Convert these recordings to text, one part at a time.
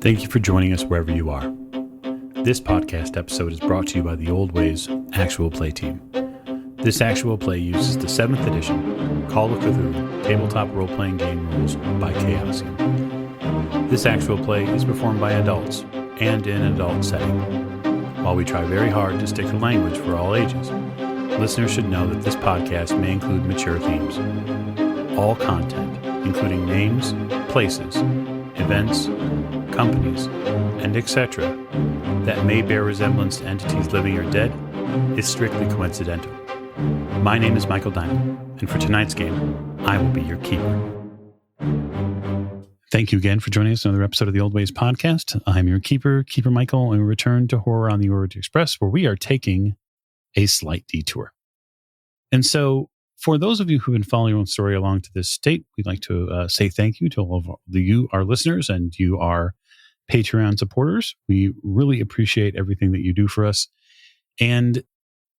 Thank you for joining us wherever you are. This podcast episode is brought to you by the Old Ways Actual Play team. This actual play uses the 7th edition Call of Cthulhu tabletop role-playing game rules by Chaosium. This actual play is performed by adults and in an adult setting. While we try very hard to stick to language for all ages, listeners should know that this podcast may include mature themes. All content, including names, places, events, companies, and etc., that may bear resemblance to entities living or dead, is strictly coincidental. My name is Michael Diamond, and for tonight's game, I will be your keeper. Thank you again for joining us on another episode of the Old Ways podcast. I'm your keeper, Keeper Michael, and we return to Horror on the Orient Express, where we are taking a slight detour. And so, for those of you who've been following your own story along to this state, we'd like to say thank you to all of you, our listeners, and you, our Patreon supporters. We really appreciate everything that you do for us. And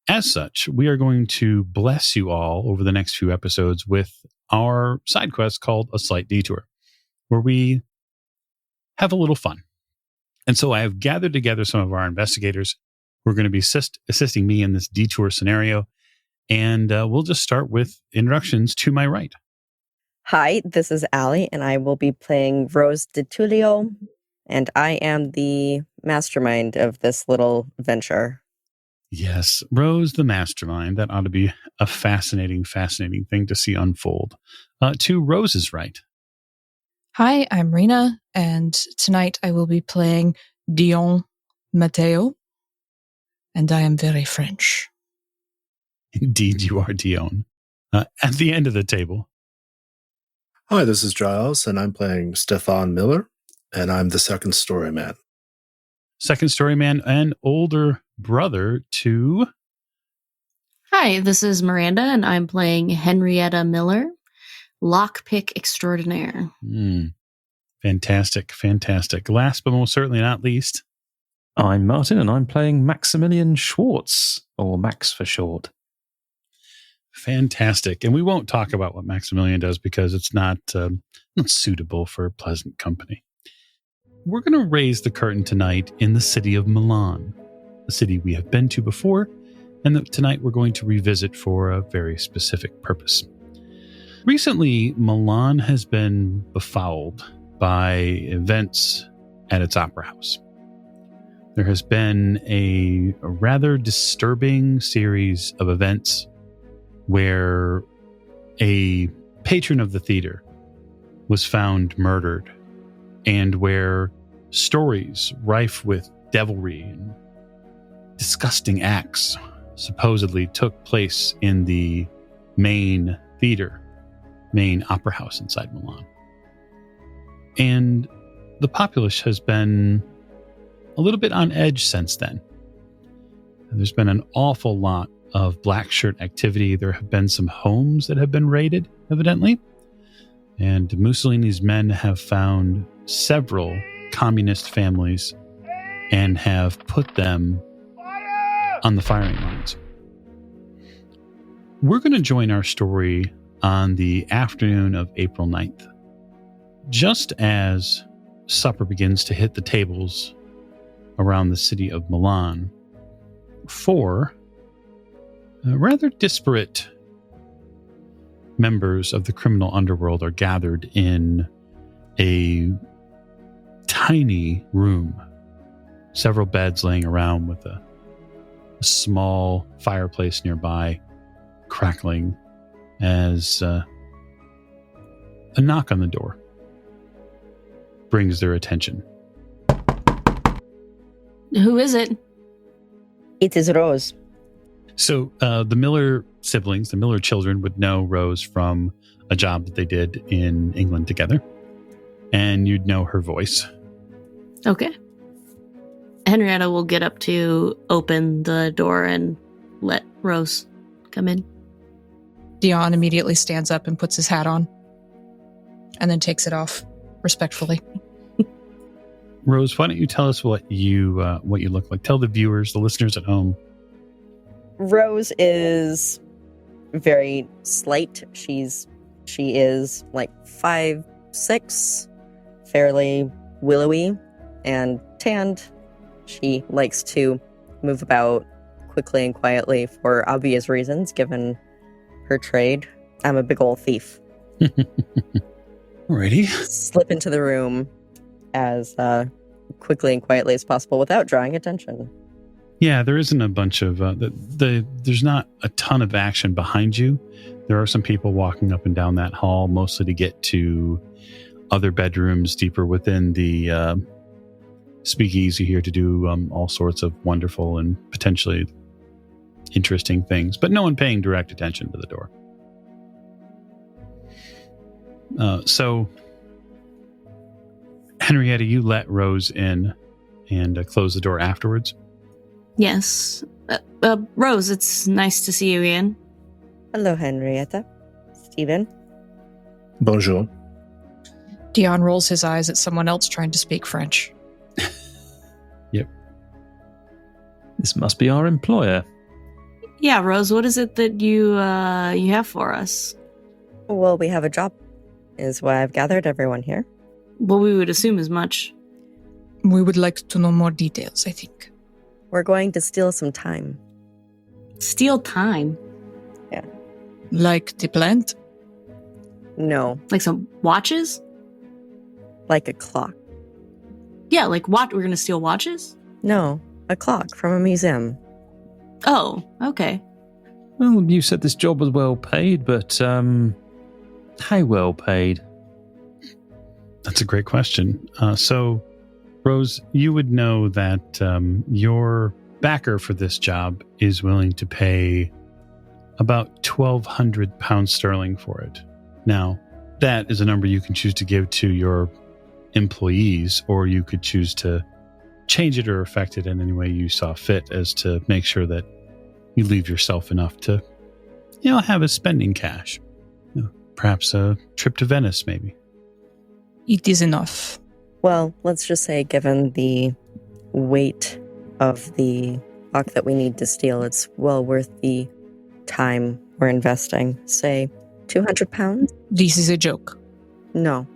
as such, we are going to bless you all over the next few episodes with our side quest called A Slight Detour, where we have a little fun. And so I have gathered together some of our investigators who are going to be assisting me in this detour scenario. And we'll just start with introductions to my right. Hi, this is Allie, and I will be playing Rose DeTulio, and I am the mastermind of this little venture. Yes, Rose, the mastermind. That ought to be a fascinating thing to see unfold. To Rose's right. Hi, I'm Rena, and tonight I will be playing Dion Matteo, and I am very French. Indeed, you are Dion. At the end of the table. Hi, this is Giles, and I'm playing Stefan Miller, and I'm the second story man. Second story man and older brother to... Hi, this is Miranda, and I'm playing Henrietta Miller, lockpick extraordinaire. Fantastic. Last but most certainly not least... I'm Martin, and I'm playing Maximilian Schwartz, or Max for short. Fantastic. And we won't talk about what Maximilian does because it's not suitable for pleasant company. We're going to raise the curtain tonight in the city of Milan, a city we have been to before, and that tonight we're going to revisit for a very specific purpose. Recently, Milan has been befouled by events at its opera house. There has been a rather disturbing series of events where a patron of the theater was found murdered, and where stories rife with devilry and disgusting acts supposedly took place in the main opera house inside Milan. And the populace has been a little bit on edge since then. There's been an awful lot of black shirt activity. There have been some homes that have been raided, evidently. And Mussolini's men have found several communist families and have put them on the firing lines. We're going to join our story on the afternoon of April 9th. Just as supper begins to hit the tables around the city of Milan, four rather disparate members of the criminal underworld are gathered in a tiny room, several beds laying around with a small fireplace nearby crackling as a knock on the door brings their attention. Who is it? It is Rose. So the Miller siblings, the Miller children, would know Rose from a job that they did in England together. And you'd know her voice. Okay. Henrietta will get up to open the door and let Rose come in. Dion immediately stands up and puts his hat on, and then takes it off respectfully. Rose, why don't you tell us what you look like? Tell the viewers, the listeners at home. Rose is very slight. She is like 5'6", fairly willowy, and tanned. She likes to move about quickly and quietly for obvious reasons, given her trade. I'm a big old thief. Alrighty. Slip into the room as quickly and quietly as possible without drawing attention. Yeah, there isn't a bunch of there's not a ton of action behind you. There are some people walking up and down that hall, mostly to get to other bedrooms deeper within the speakeasy here to do all sorts of wonderful and potentially interesting things, but no one paying direct attention to the door. So, Henrietta, you let Rose in and close the door afterwards. Yes. Rose, it's nice to see you again. Hello, Henrietta. Stephen. Bonjour. Dion rolls his eyes at someone else trying to speak French. This must be our employer. Yeah, Rose, what is it that you have for us? Well, we have a job, is why I've gathered everyone here. Well, we would assume as much. We would like to know more details, I think. We're going to steal some time. Steal time? Like the plant? No, Like some watches? like a clock. Yeah, like what? We're going to steal watches? No, a clock from a museum. Oh, okay. Well, you said this job was well paid, but how well paid? That's a great question. So, Rose, you would know that your backer for this job is willing to pay about £1,200 for it. Now, that is a number you can choose to give to your employees, or you could choose to change it or affect it in any way you saw fit, as to make sure that you leave yourself enough to, have a spending cash. Perhaps a trip to Venice, maybe. It is enough. Well, let's just say, given the weight of the clock that we need to steal, it's well worth the time we're investing. Say, £200? This is a joke. No.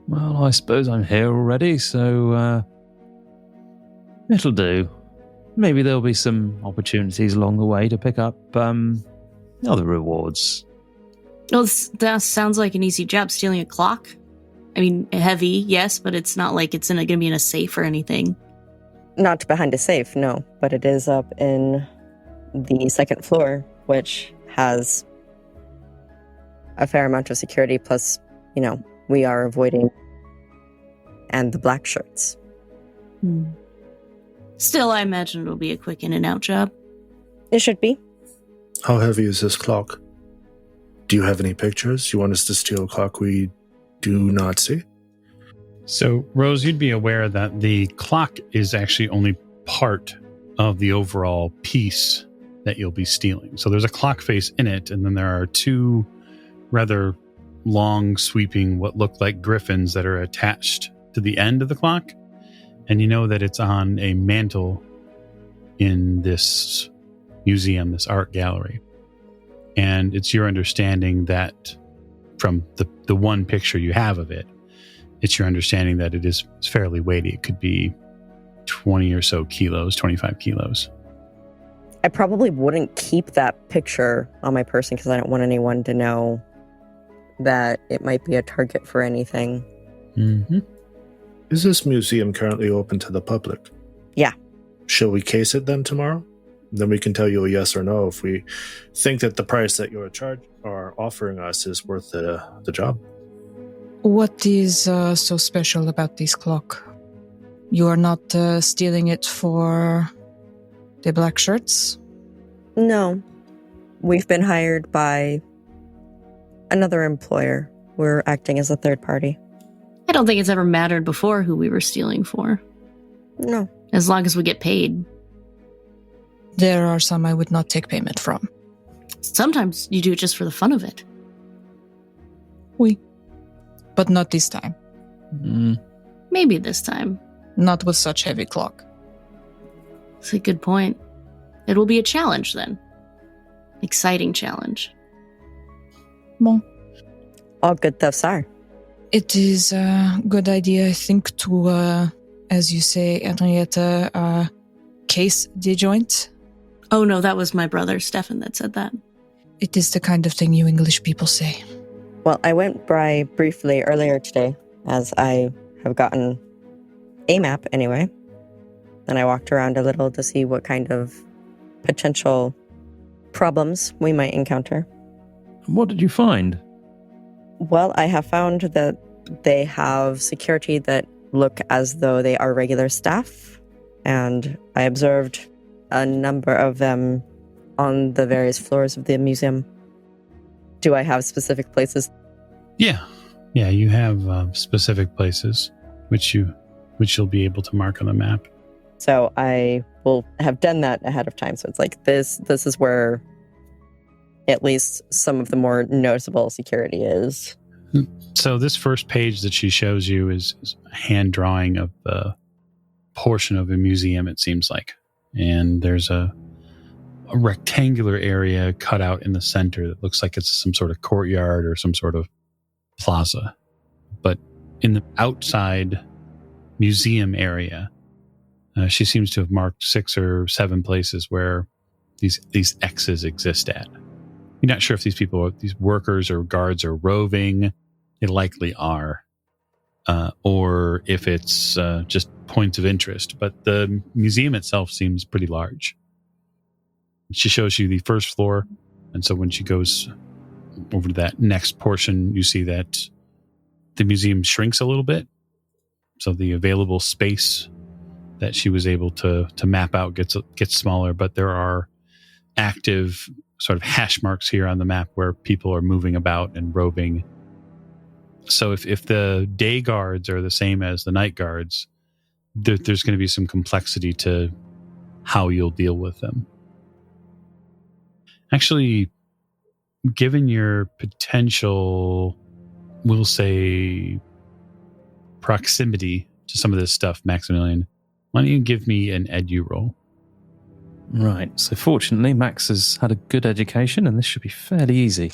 Well, I suppose I'm here already, so it'll do. Maybe there'll be some opportunities along the way to pick up other rewards. Well, that sounds like an easy job, stealing a clock. I mean, heavy, yes, but it's not like it's going to be in a safe or anything. Not behind a safe, no. But it is up in the second floor, which has a fair amount of security, plus, we are avoiding and the black shirts. Still, I imagine it'll be a quick in and out job. It should be. How heavy is this clock? Do you have any pictures? You want us to steal a clock we do not see? So, Rose, you'd be aware that the clock is actually only part of the overall piece that you'll be stealing. So there's a clock face in it, and then there are two rather long, sweeping, what look like griffins that are attached to the end of the clock. And you know that it's on a mantle in this museum, this art gallery. And it's your understanding that from the one picture you have of it, it's your understanding that it is fairly weighty. It could be 20 or so kilos, 25 kilos. I probably wouldn't keep that picture on my person because I don't want anyone to know that it might be a target for anything. Mm-hmm. Is this museum currently open to the public? Yeah. Shall we case it then tomorrow? Then we can tell you a yes or no if we think that the price that you're offering us is worth the job. What is so special about this clock? You are not stealing it for the black shirts? No. We've been hired by another employer. We're acting as a third party. I don't think it's ever mattered before who we were stealing for. No. As long as we get paid. There are some I would not take payment from. Sometimes you do it just for the fun of it. Oui. But not this time. Maybe this time. Not with such heavy clock. That's a good point. It will be a challenge then. Exciting challenge. Bon. All good thefts are. It is a good idea, I think, to, as you say, Henrietta, case the joint. Oh no, that was my brother, Stefan, that said that. It is the kind of thing you English people say. Well, I went by briefly earlier today, as I have gotten a map anyway. Then I walked around a little to see what kind of potential problems we might encounter. What did you find? Well, I have found that they have security that look as though they are regular staff, and I observed a number of them on the various floors of the museum. Do I have specific places? Yeah, you have specific places which you'll be able to mark on the map. So I will have done that ahead of time. So it's like this is where at least some of the more noticeable security is. So this first page that she shows you is a hand drawing of the portion of a museum, it seems like. And there's a rectangular area cut out in the center that looks like it's some sort of courtyard or some sort of plaza. But in the outside museum area, she seems to have marked 6 or 7 places where these X's exist at. You're not sure if these workers or guards are roving. They likely are. Or if it's just points of interest. But the museum itself seems pretty large. She shows you the first floor. And so when she goes over to that next portion, you see that the museum shrinks a little bit. So the available space that she was able to map out gets smaller, but there are active sort of hash marks here on the map where people are moving about and roving. So if the day guards are the same as the night guards, there's going to be some complexity to how you'll deal with them. Actually, given your potential, we'll say, proximity to some of this stuff, Maximilian, why don't you give me an edu roll? Right, so fortunately Max has had a good education and this should be fairly easy.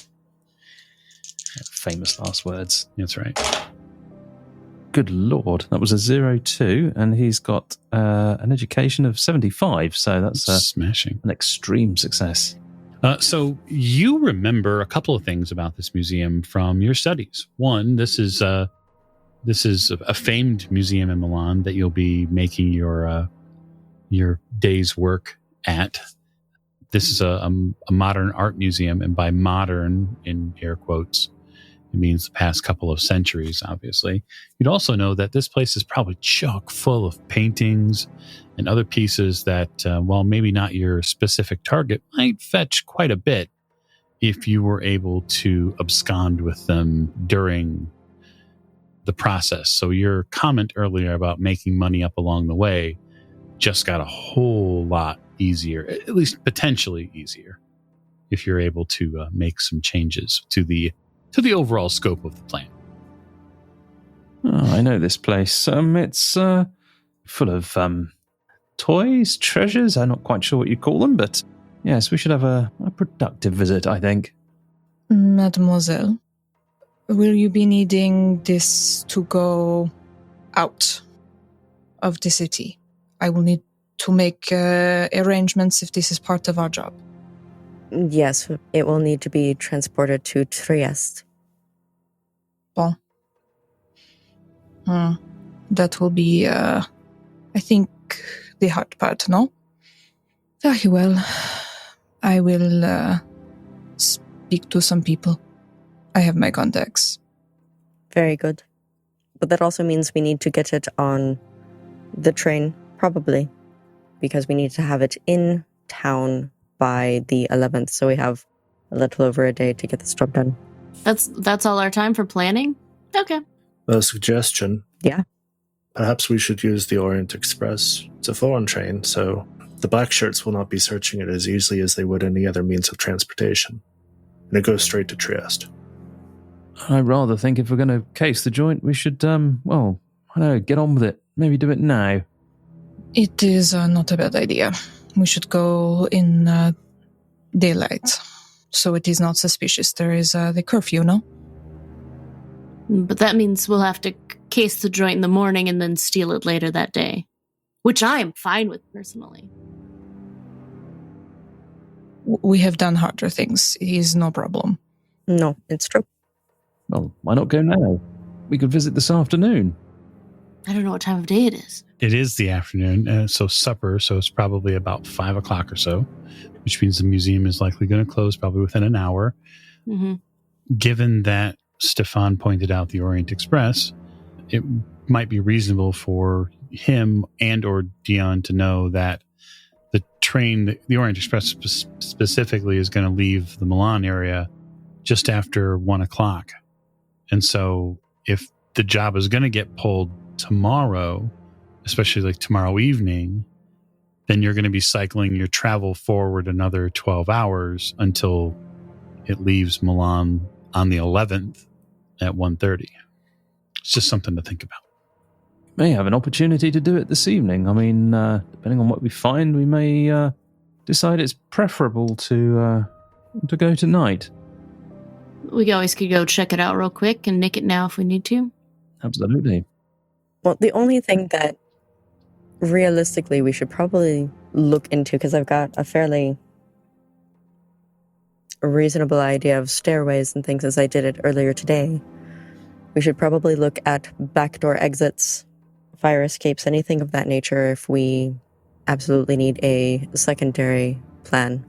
Famous last words. That's right. Good Lord, that was a 0-2 and he's got an education of 75, so that's smashing. An extreme success. So you remember a couple of things about this museum from your studies. One, this is a famed museum in Milan that you'll be making your day's work at. This is a modern art museum, and by modern, in air quotes, it means the past couple of centuries, obviously. You'd also know that this place is probably chock full of paintings and other pieces that, while maybe not your specific target, might fetch quite a bit if you were able to abscond with them during the process. So your comment earlier about making money up along the way just got a whole lot easier, at least potentially easier, if you're able to make some changes to the overall scope of the plan. Oh, I know this place. It's full of toys, treasures. I'm not quite sure what you call them, but yes, we should have a productive visit, I think. Mademoiselle, will you be needing this to go out of the city? I will need to make arrangements if this is part of our job. Yes, it will need to be transported to Trieste. Bon. That will be, I think, the hard part, no? Very well. I will speak to some people. I have my contacts. Very good. But that also means we need to get it on the train, probably, because we need to have it in town by the 11th, so we have a little over a day to get this job done. That's all our time for planning? Okay. A suggestion. Yeah. Perhaps we should use the Orient Express. It's a foreign train, so the black shirts will not be searching it as easily as they would any other means of transportation. And it goes straight to Trieste. I rather think if we're going to case the joint, we should, I don't know, get on with it. Maybe do it now. It is not a bad idea. We should go in daylight, so it is not suspicious. There is the curfew, no? But that means we'll have to case the joint in the morning and then steal it later that day, which I am fine with personally. We have done harder things. It is no problem. No, it's true. Well, why not go now? We could visit this afternoon. I don't know what time of day it is. It is the afternoon, so supper, so it's probably about 5 o'clock or so, which means the museum is likely going to close probably within an hour. Mm-hmm. Given that Stefan pointed out the Orient Express, it might be reasonable for him and or Dion to know that the train, the Orient Express specifically, is going to leave the Milan area just after 1 o'clock. And so if the job is going to get pulled tomorrow, especially like tomorrow evening, then you're going to be cycling your travel forward another 12 hours until it leaves Milan on the 11th at 1:30. It's just something to think about. May have an opportunity to do it this evening. I mean, depending on what we find, we may decide it's preferable to go tonight. We always could go check it out real quick and nick it now if we need to. Absolutely. Well, the only thing that realistically we should probably look into, because I've got a fairly reasonable idea of stairways and things as I did it earlier today, we should probably look at backdoor exits, fire escapes, anything of that nature if we absolutely need a secondary plan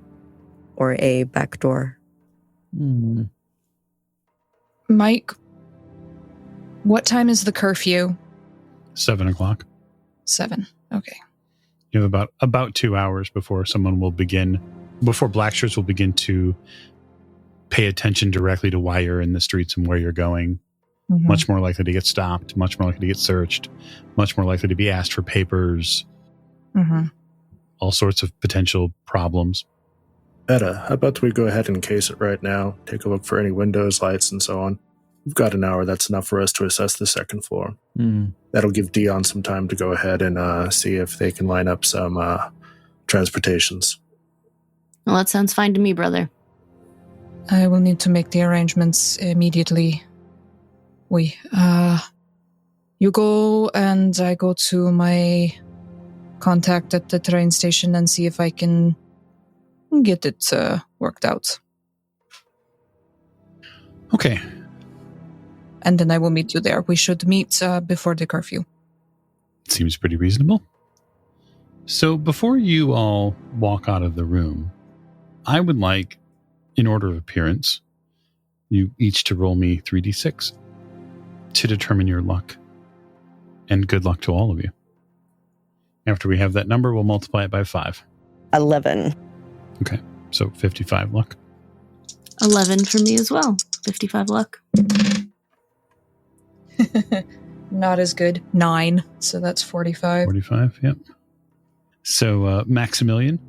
or a backdoor. Mike, what time is the curfew? 7 o'clock. 7. Okay. You have about 2 hours before before black shirts will begin to pay attention directly to why you're in the streets and where you're going. Mm-hmm. Much more likely to get stopped, much more likely to get searched, much more likely to be asked for papers, all sorts of potential problems. Etta, how about we go ahead and case it right now? Take a look for any windows, lights, and so on. We've got an hour. That's enough for us to assess the second floor. That'll give Dion some time to go ahead and see if they can line up some transportations. Well, that sounds fine to me, brother. I will need to make the arrangements immediately. You go and I go to my contact at the train station and see if I can get it worked out. Okay. And then I will meet you there. We should meet before the curfew. Seems pretty reasonable. So before you all walk out of the room, I would like, in order of appearance, you each to roll me 3d6 to determine your luck. And good luck to all of you. After we have that number, we'll multiply it by 5. 11. Okay, so 55 luck. 11 for me as well. 55 luck. Not as good. 9, so that's 45. 45, yep. So, Maximilian?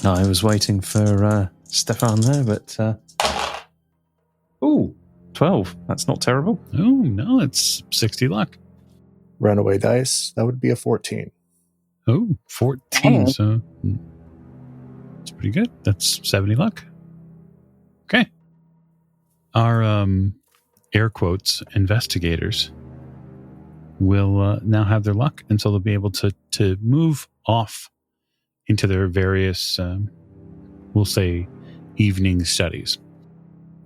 No, I was waiting for Stefan there, but... 12. That's not terrible. Oh, no, it's 60 luck. Runaway dice, that would be a 14. Oh, 14, Oh. so it's pretty good. That's 70 luck. Okay. Our, air quotes, investigators will now have their luck, and so they'll be able to move off into their various, we'll say, evening studies.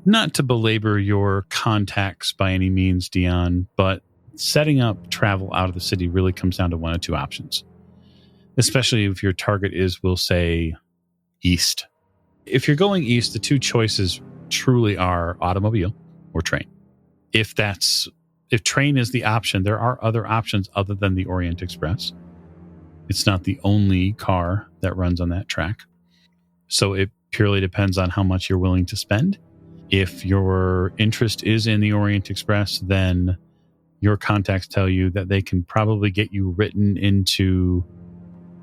Not to belabor your contacts by any means, Dion, but setting up travel out of the city really comes down to one of two options, especially if your target is, we'll say, east. If you're going east, the two choices truly are automobile or train. If train is the option, there are other options other than the Orient Express. It's not the only car that runs on that track. So it purely depends on how much you're willing to spend. If your interest is in the Orient Express, then your contacts tell you that they can probably get you written into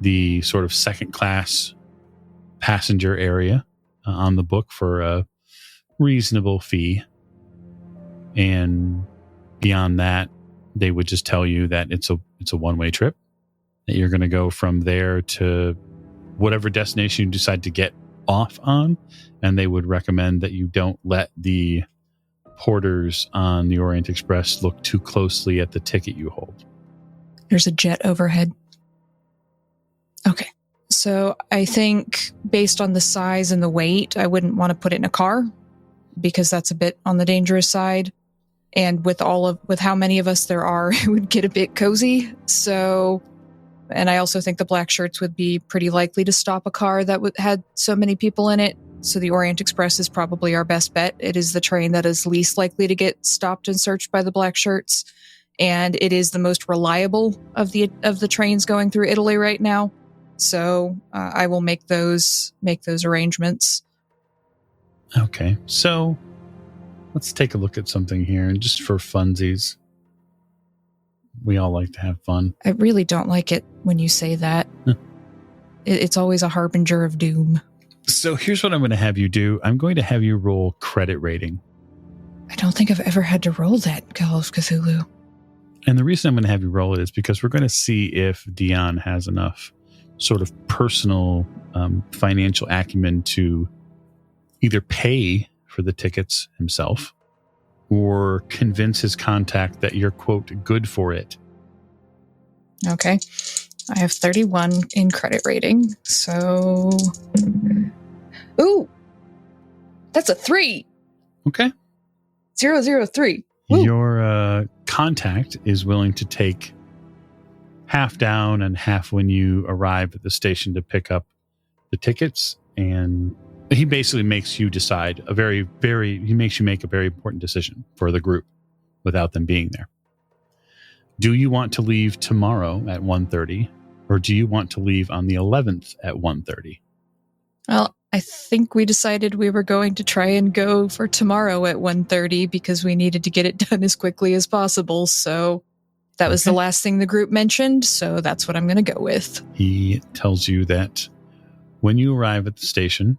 the sort of second class passenger area on the book for a reasonable fee. And beyond that, they would just tell you that it's a one-way trip, that you're going to go from there to whatever destination you decide to get off on. And they would recommend that you don't let the porters on the Orient Express look too closely at the ticket you hold. There's a jet overhead. Okay. So I think based on the size and the weight, I wouldn't want to put it in a car because that's a bit on the dangerous side. And with how many of us there are, it would get a bit cozy. So, and I also think the black shirts would be pretty likely to stop a car that had so many people in it. So the Orient Express is probably our best bet. It is the train that is least likely to get stopped and searched by the black shirts. And it is the most reliable of the trains going through Italy right now. So I will make those arrangements. Okay, so let's take a look at something here, and just for funsies. We all like to have fun. I really don't like it when you say that. It's always a harbinger of doom. So here's what I'm going to have you do. I'm going to have you roll credit rating. I don't think I've ever had to roll that, Call of Cthulhu. And the reason I'm going to have you roll it is because we're going to see if Dion has enough sort of personal financial acumen to either pay for the tickets himself or convince his contact that you're, quote, good for it. Okay. I have 31 in credit rating, so... Ooh! That's a 3! Okay. 003. Woo. Your contact is willing to take half down and half when you arrive at the station to pick up the tickets, and he basically makes you decide he makes you make a very important decision for the group without them being there. Do you want to leave tomorrow at 1:30, or do you want to leave on the 11th at 1:30? Well, I think we decided we were going to try and go for tomorrow at 1:30 because we needed to get it done as quickly as possible. So that was the last thing the group mentioned. So that's what I'm going to go with. He tells you that when you arrive at the station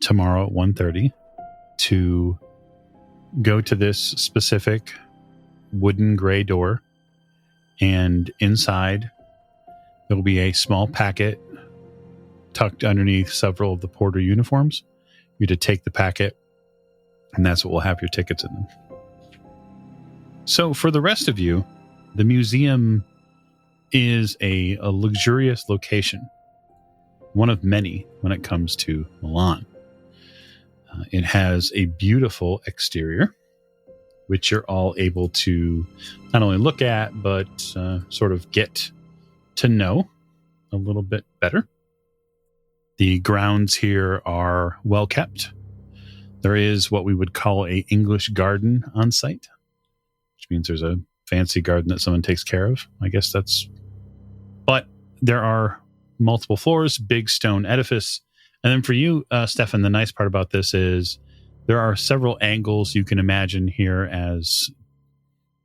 tomorrow at 1:30 to go to this specific wooden gray door, and inside there will be a small packet tucked underneath several of the porter uniforms. You're to take the packet, and that's what will have your tickets in them. So for the rest of you, the museum is a luxurious location, one of many when it comes to Milan. It has a beautiful exterior, which you're all able to not only look at, but sort of get to know a little bit better. The grounds here are well kept. There is what we would call an English garden on site, which means there's a fancy garden that someone takes care of. I guess that's... But there are multiple floors, big stone edifice. And then for you, Stefan, the nice part about this is there are several angles you can imagine here as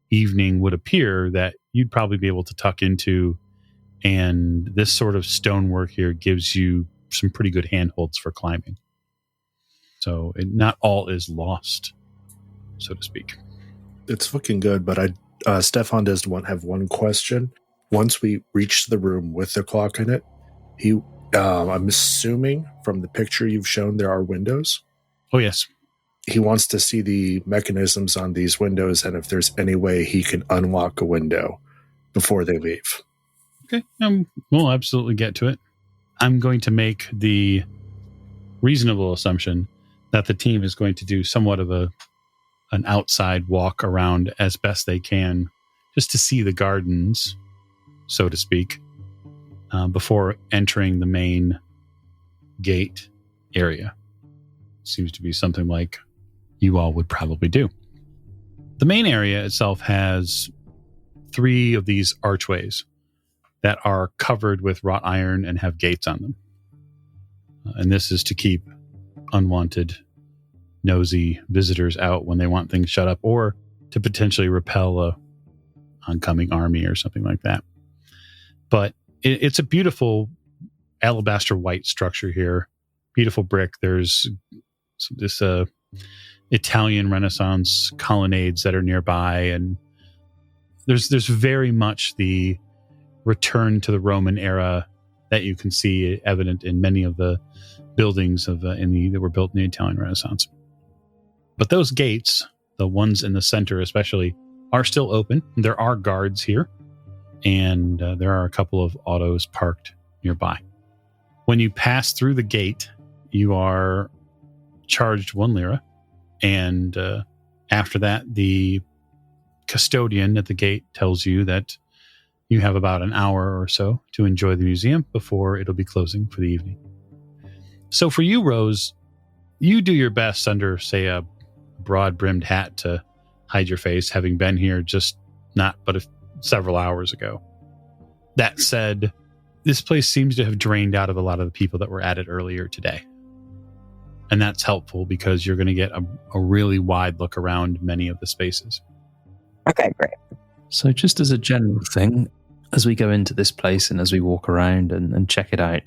evening would appear that you'd probably be able to tuck into. And this sort of stonework here gives you some pretty good handholds for climbing. So not all is lost, so to speak. It's looking good, but Stefan does have one question. Once we reach the room with the clock in it, I'm assuming from the picture you've shown there are windows. Oh, yes. He wants to see the mechanisms on these windows and if there's any way he can unlock a window before they leave. Okay, we'll absolutely get to it. I'm going to make the reasonable assumption that the team is going to do somewhat of an outside walk around as best they can, just to see the gardens, so to speak, before entering the main gate area. Seems to be something like you all would probably do. The main area itself has 3 of these archways that are covered with wrought iron and have gates on them. And this is to keep unwanted, nosy visitors out when they want things shut up, or to potentially repel a oncoming army or something like that. But it's a beautiful alabaster white structure here. Beautiful brick. There's this Italian Renaissance colonnades that are nearby, and there's very much the return to the Roman era that you can see evident in many of the buildings that were built in the Italian Renaissance. But those gates the ones in the center especially, are still open. There are guards here, and there are a couple of autos parked nearby. When you pass through the gate, you are charged 1 lira, and after that, the custodian at the gate tells you that you have about an hour or so to enjoy the museum before it'll be closing for the evening. So for you, Rose, you do your best under, say, a broad-brimmed hat to hide your face, having been here just several hours ago. That said, this place seems to have drained out of a lot of the people that were at it earlier today. And that's helpful because you're going to get a really wide look around many of the spaces. Okay, great. So just as a general thing, as we go into this place and as we walk around and check it out,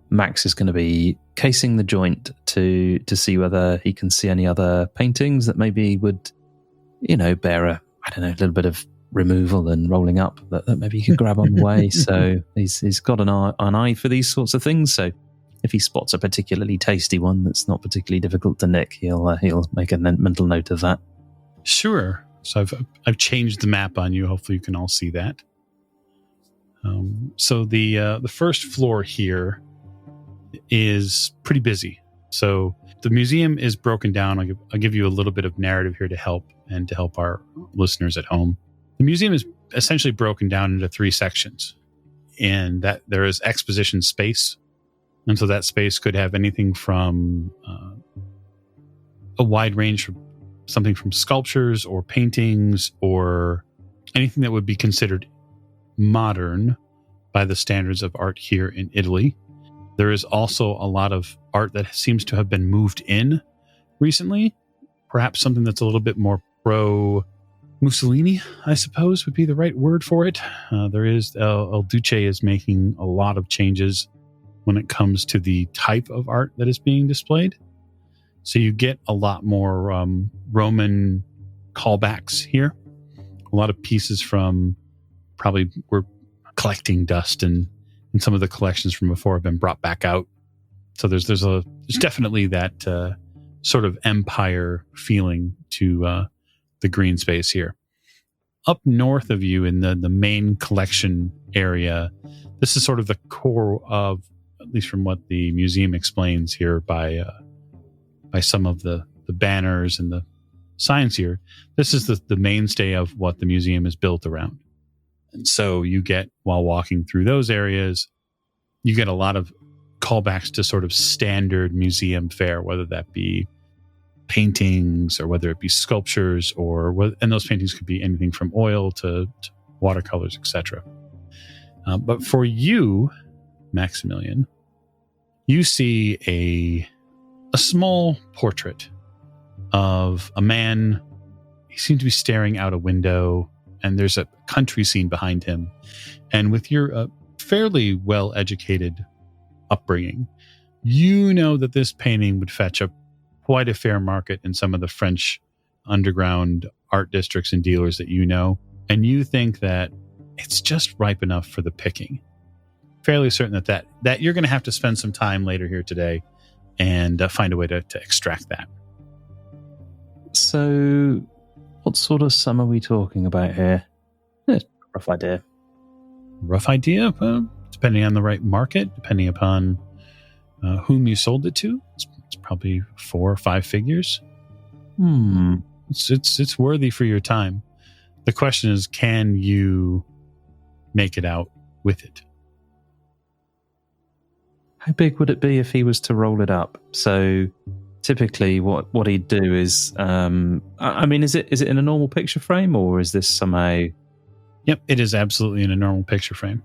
Max is going to be casing the joint to see whether he can see any other paintings that maybe would, bear a little bit of removal and rolling up that maybe he could grab on the way. So he's got an eye for these sorts of things. So if he spots a particularly tasty one that's not particularly difficult to nick, he'll make a mental note of that. Sure. So I've changed the map on you. Hopefully you can all see that. So the first floor here is pretty busy. So the museum is broken down. I'll give you a little bit of narrative here to help our listeners at home. The museum is essentially broken down into 3 sections, and that there is exposition space. And so that space could have anything from a wide range from something from sculptures or paintings or anything that would be considered modern by the standards of art here in Italy. There is also a lot of art that seems to have been moved in recently. Perhaps something that's a little bit more pro-Mussolini, I suppose, would be the right word for it. There is El Duce is making a lot of changes when it comes to the type of art that is being displayed. So you get a lot more Roman callbacks here. A lot of pieces from probably were collecting dust, and some of the collections from before have been brought back out. So there's definitely that sort of empire feeling to the green space here. Up north of you in the main collection area, this is sort of the core of, at least from what the museum explains here by some of the banners and the signs here. This is the mainstay of what the museum is built around. And so you get, while walking through those areas, you get a lot of callbacks to sort of standard museum fare, whether that be paintings or whether it be sculptures, and those paintings could be anything from oil to watercolors, etc. But for you, Maximilian, you see a small portrait of a man. He seems to be staring out a window, and there's a country scene behind him. And with your fairly well-educated upbringing, you know that this painting would fetch quite a fair market in some of the French underground art districts and dealers that you know. And you think that it's just ripe enough for the picking. Fairly certain that you're going to have to spend some time later here today and find a way to extract that. So what sort of sum are we talking about here? Rough idea. Rough idea? Depending on the right market, depending upon whom you sold it to, it's probably 4 or 5 figures. It's worthy for your time. The question is, can you make it out with it? How big would it be if he was to roll it up? So typically what he'd do is, is it in a normal picture frame, or is this somehow... Yep, it is absolutely in a normal picture frame.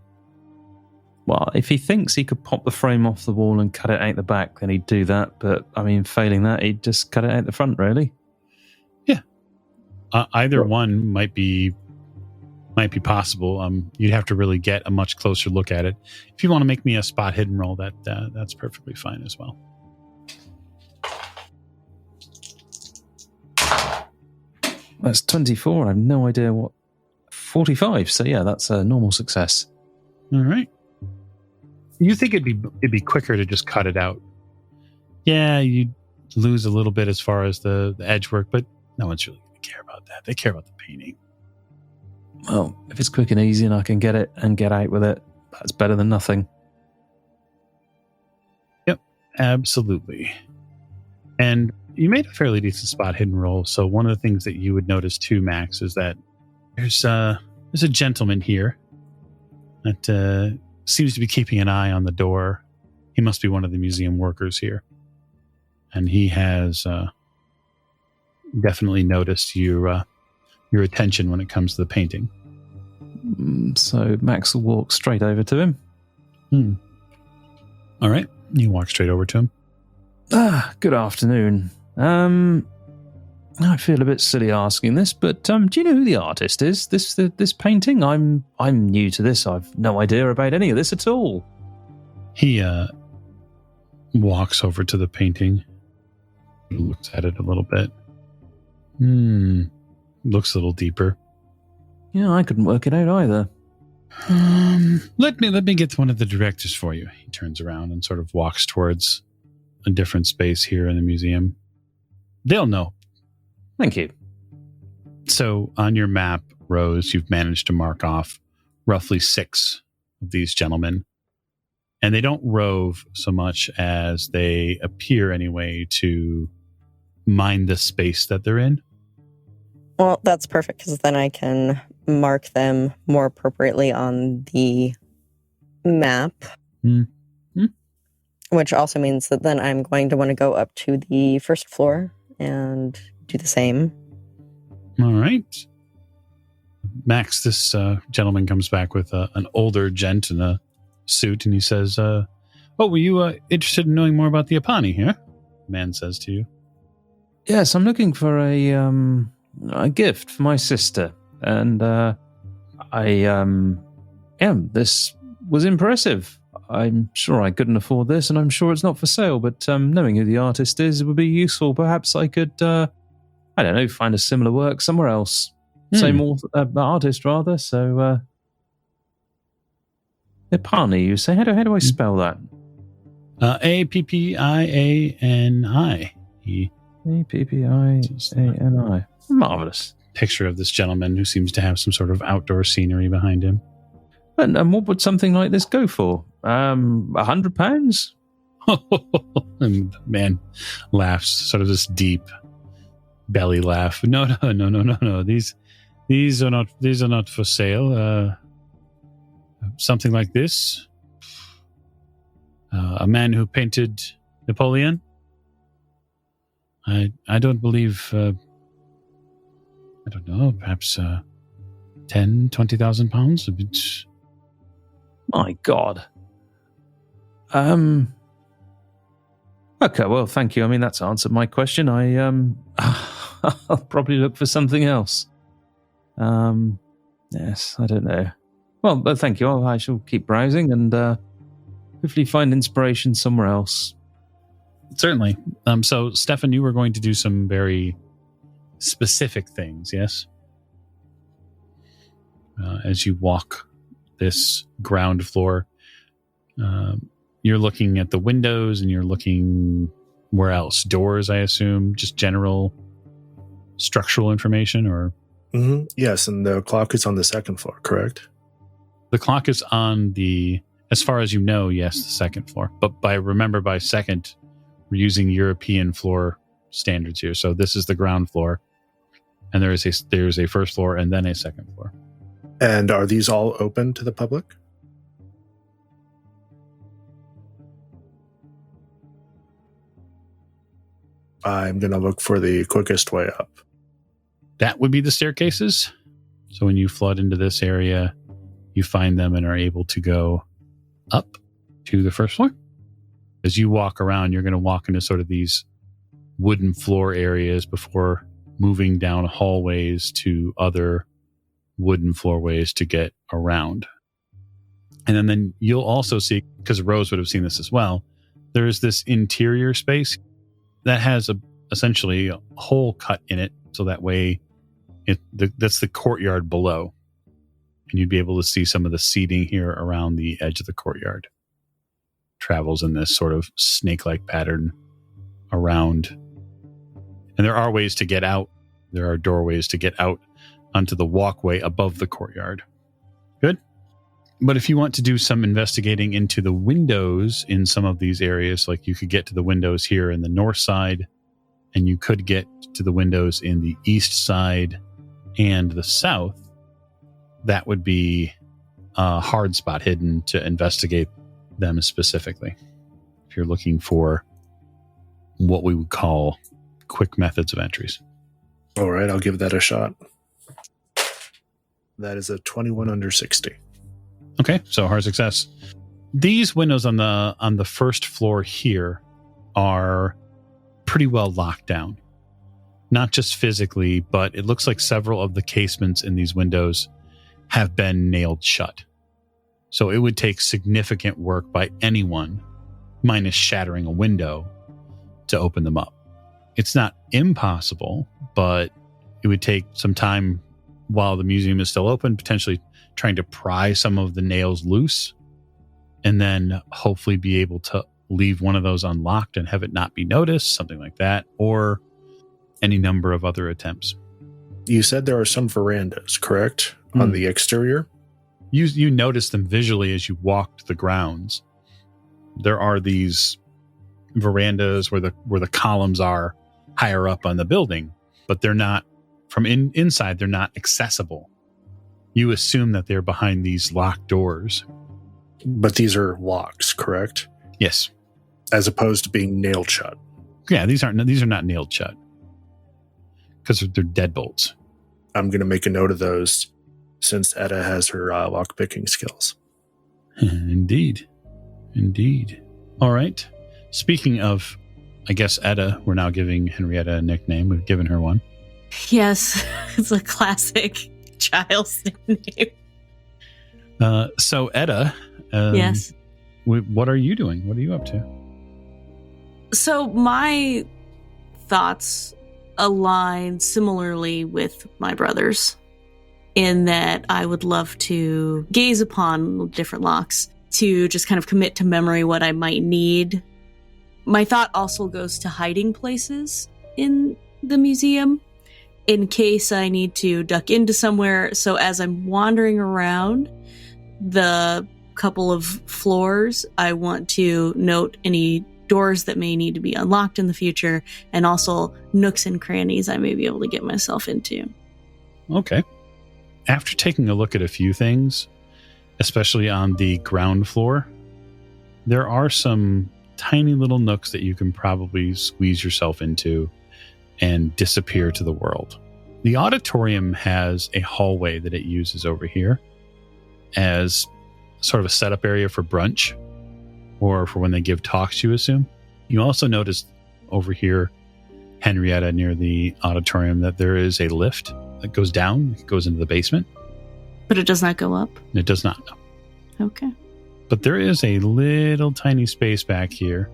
Well, if he thinks he could pop the frame off the wall and cut it out the back, then he'd do that. But, failing that, he'd just cut it out the front, really. Yeah. Either one might be possible. You'd have to really get a much closer look at it. If you want to make me a spot hidden roll, that's perfectly fine as well. That's 24. I have no idea what... 45. So yeah, that's a normal success. All right. You think it'd be quicker to just cut it out? Yeah, you'd lose a little bit as far as the edge work, but no one's really going care about that. They care about the painting. Well, if it's quick and easy and I can get it and get out with it, that's better than nothing. Yep, absolutely. And you made a fairly decent spot hidden roll. So one of the things that you would notice too, Max, is that there's a gentleman here that seems to be keeping an eye on the door. He must be one of the museum workers here. And he has definitely noticed your attention when it comes to the painting. So Max will walk straight over to him. All right. You walk straight over to him. Good afternoon. I feel a bit silly asking this, but do you know who the artist is? This painting? I'm new to this. I've no idea about any of this at all. He walks over to the painting, looks at it a little bit. Looks a little deeper. Yeah, I couldn't work it out either. Let me get one of the directors for you. He turns around and sort of walks towards a different space here in the museum. They'll know. Thank you. So on your map, Rose, you've managed to mark off roughly 6 of these gentlemen. And they don't rove so much as they appear anyway to mind the space that they're in. Well, that's perfect, because then I can mark them more appropriately on the map. Which also means that then I'm going to want to go up to the first floor and do the same. All right. Max, this gentleman comes back with an older gent in a suit, and he says, were you interested in knowing more about the Apani here? The man says to you. Yes, I'm looking for a gift for my sister. And this was impressive. I'm sure I couldn't afford this, and I'm sure it's not for sale, but knowing who the artist is, it would be useful. Perhaps I could, find a similar work somewhere else. Same artist, rather. So, Apani, you say? How do I spell that? Appiani. Appiani. Marvellous. Picture of this gentleman who seems to have some sort of outdoor scenery behind him. And what would something like this go for? £100? And the man laughs, sort of this deep belly laugh. No. These are not for sale. Something like this. A man who painted Napoleon. I don't believe. I don't know. Perhaps 10,000, 20,000 pounds. A bit. My God. Okay, well, thank you. I mean, that's answered my question. I'll probably look for something else. Yes, I don't know. Well, but thank you. I shall keep browsing and hopefully find inspiration somewhere else. Certainly. So, Stefan, you were going to do some very specific things, yes? As you walk this ground floor, you're looking at the windows and you're looking where else? Doors, I assume, just general structural information, or? Mm-hmm. Yes, and the clock is on the second floor, correct? The clock is on as far as you know, yes, the second floor. But by second, we're using European floor standards here. So this is the ground floor, and there's a first floor and then a second floor. And are these all open to the public? I'm going to look for the quickest way up. That would be the staircases. So when you flood into this area, you find them and are able to go up to the first floor. As you walk around, you're going to walk into sort of these wooden floor areas before moving down hallways to other wooden floorways to get around. And then you'll also see, because Rose would have seen this as well, there's this interior space that has essentially a hole cut in it, so that way that's the courtyard below. And you'd be able to see some of the seating here around the edge of the courtyard. Travels in this sort of snake-like pattern around. And there are ways to get out There are doorways to get out onto the walkway above the courtyard. Good. But if you want to do some investigating into the windows in some of these areas, like you could get to the windows here in the north side, and you could get to the windows in the east side and the south, that would be a hard spot hidden to investigate them specifically. If you're looking for what we would call quick methods of entries. All right, I'll give that a shot. That is a 21 under 60. Okay, so hard success. These windows on the first floor here are pretty well locked down. Not just physically, but it looks like several of the casements in these windows have been nailed shut. So it would take significant work by anyone, minus shattering a window, to open them up. It's not impossible, but it would take some time while the museum is still open, potentially trying to pry some of the nails loose, and then hopefully be able to leave one of those unlocked and have it not be noticed, something like that, or any number of other attempts. You said there are some verandas, correct? On the exterior? You notice them visually as you walked the grounds. There are these verandas where the columns are higher up on the building, but they're not, from inside, they're not accessible. You assume that they're behind these locked doors. But these are locks, correct? Yes. As opposed to being nailed shut. Yeah, these are not nailed shut because they're deadbolts. I'm going to make a note of those since Etta has her lock-picking skills. Indeed. All right. Speaking of, I guess, Etta, we're now giving Henrietta a nickname. We've given her one. Yes, it's a classic child's nickname. So, Etta. Yes. What are you doing? What are you up to? So my thoughts align similarly with my brother's, in that I would love to gaze upon different locks to just kind of commit to memory what I might need. My thought also goes to hiding places in the museum in case I need to duck into somewhere. So as I'm wandering around the couple of floors, I want to note any doors that may need to be unlocked in the future, and also nooks and crannies I may be able to get myself into. Okay. After taking a look at a few things, especially on the ground floor, there are some tiny little nooks that you can probably squeeze yourself into and disappear to the world. The auditorium has a hallway that it uses over here as sort of a setup area for brunch, or for when they give talks, you assume. You also notice over here, Henrietta, near the auditorium, that there is a lift that goes down, it goes into the basement. But it does not go up? It does not, no. Okay. But there is a little tiny space back here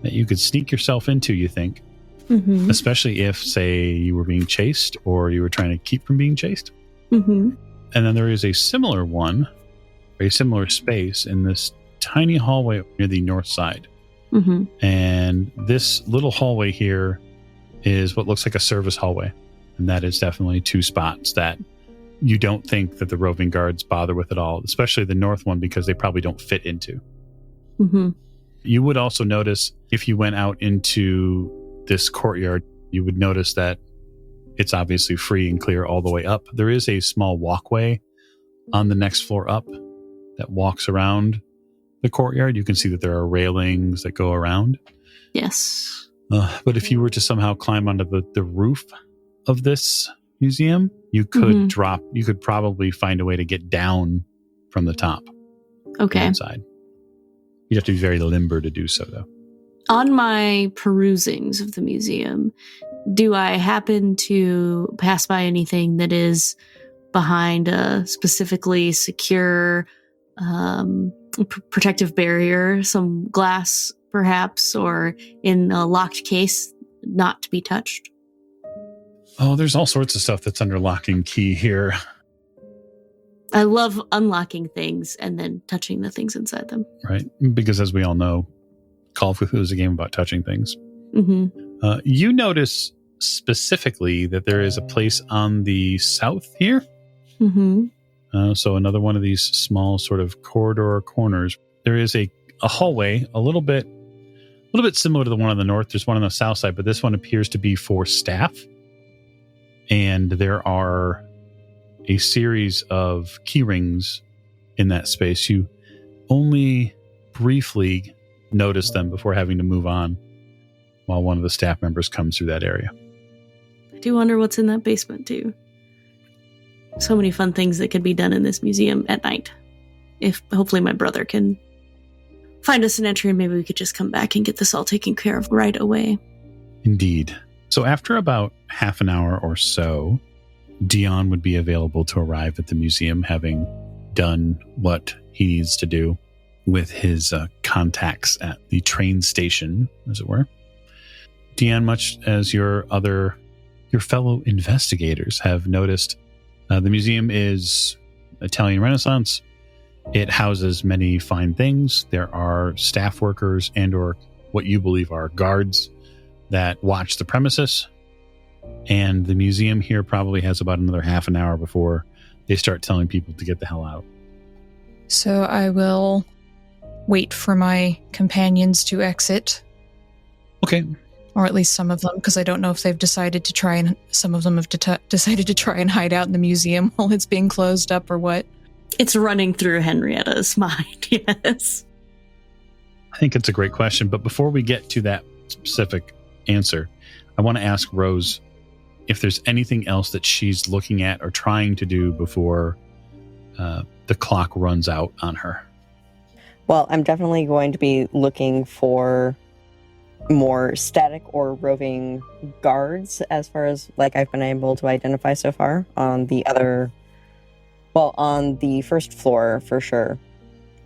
that you could sneak yourself into, you think. Mm-hmm. Especially if, say, you were being chased or you were trying to keep from being chased. Mm-hmm. And then there is a similar one, a similar space in this tiny hallway near the north side. Mm-hmm. And this little hallway here is what looks like a service hallway. And that is definitely two spots that you don't think that the roving guards bother with at all, especially the north one, because they probably don't fit into. Mm-hmm. You would also notice, if you went out into this courtyard, you would notice that it's obviously free and clear all the way up. There is a small walkway on the next floor up that walks around the courtyard. You can see that there are railings that go around. Yes. But if you were to somehow climb onto the roof of this museum, you could drop, you could probably find a way to get down from the top. Okay. Inside. You'd have to be very limber to do so, though. On my perusings of the museum, do I happen to pass by anything that is behind a specifically secure protective barrier, some glass perhaps, or in a locked case not to be touched? Oh, there's all sorts of stuff that's under lock and key here. I love unlocking things and then touching the things inside them. Right. Because as we all know, Call of Cthulhu is a game about touching things. Mm-hmm. You notice specifically that there is a place on the south here. Mm-hmm. So another one of these small sort of corridor corners. There is a hallway, a little bit similar to the one on the north. There's one on the south side, but this one appears to be for staff. And there are a series of key rings in that space. You only briefly notice them before having to move on while one of the staff members comes through that area. I do wonder what's in that basement, too. So many fun things that could be done in this museum at night. If hopefully my brother can find us an entry and maybe we could just come back and get this all taken care of right away. Indeed. So after about half an hour or so, Dion would be available to arrive at the museum, having done what he needs to do with his contacts at the train station, as it were. Dion, much as your fellow investigators have noticed, the museum is Italian Renaissance. It houses many fine things. There are staff workers and or what you believe are guards that watch the premises. And the museum here probably has about another half an hour before they start telling people to get the hell out. So I will wait for my companions to exit. Okay. Or at least some of them, because I don't know if they've decided to try and... Some of them have decided to try and hide out in the museum while it's being closed up or what. It's running through Henrietta's mind, yes. I think it's a great question, but before we get to that specific answer, I want to ask Rose if there's anything else that she's looking at or trying to do before the clock runs out on her. Well, I'm definitely going to be looking for more static or roving guards as far as like I've been able to identify so far on the first floor for sure.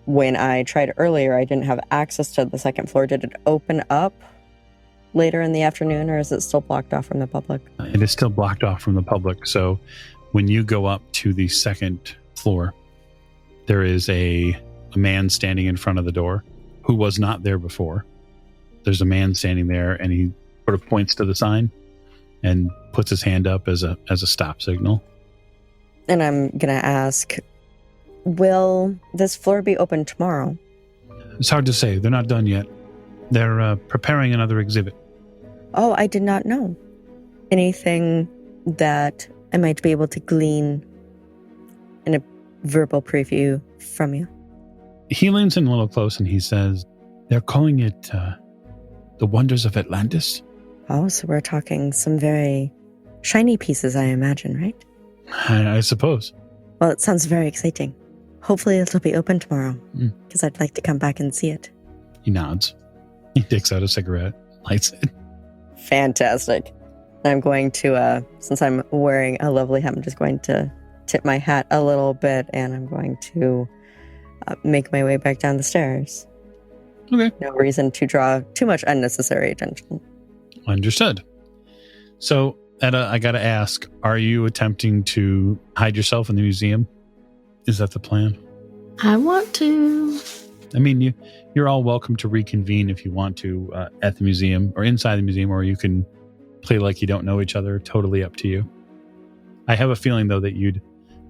When I tried earlier, I didn't have access to the second floor. Did it open up later in the afternoon, or is it still blocked off from the public? It is still blocked off from the public. So when you go up to the second floor, there is a man standing in front of the door who was not there before. There's a man standing there, and he sort of points to the sign and puts his hand up as a stop signal. And I'm going to ask, will this floor be open tomorrow? It's hard to say. They're not done yet. They're preparing another exhibit. Oh, I did not know. Anything that I might be able to glean in a verbal preview from you? He leans in a little close and he says, they're calling it the Wonders of Atlantis. Oh, so we're talking some very shiny pieces, I imagine, right? I suppose. Well, it sounds very exciting. Hopefully it'll be open tomorrow, because I'd like to come back and see it. He nods. He takes out a cigarette, lights it. Fantastic. I'm going to, since I'm wearing a lovely hat, I'm just going to tip my hat a little bit, and I'm going to make my way back down the stairs. Okay. No reason to draw too much unnecessary attention. Understood. So, Etta, I got to ask, are you attempting to hide yourself in the museum? Is that the plan? I want to. I mean, you're all welcome to reconvene if you want to at the museum or inside the museum, or you can play like you don't know each other. Totally up to you. I have a feeling, though, that you'd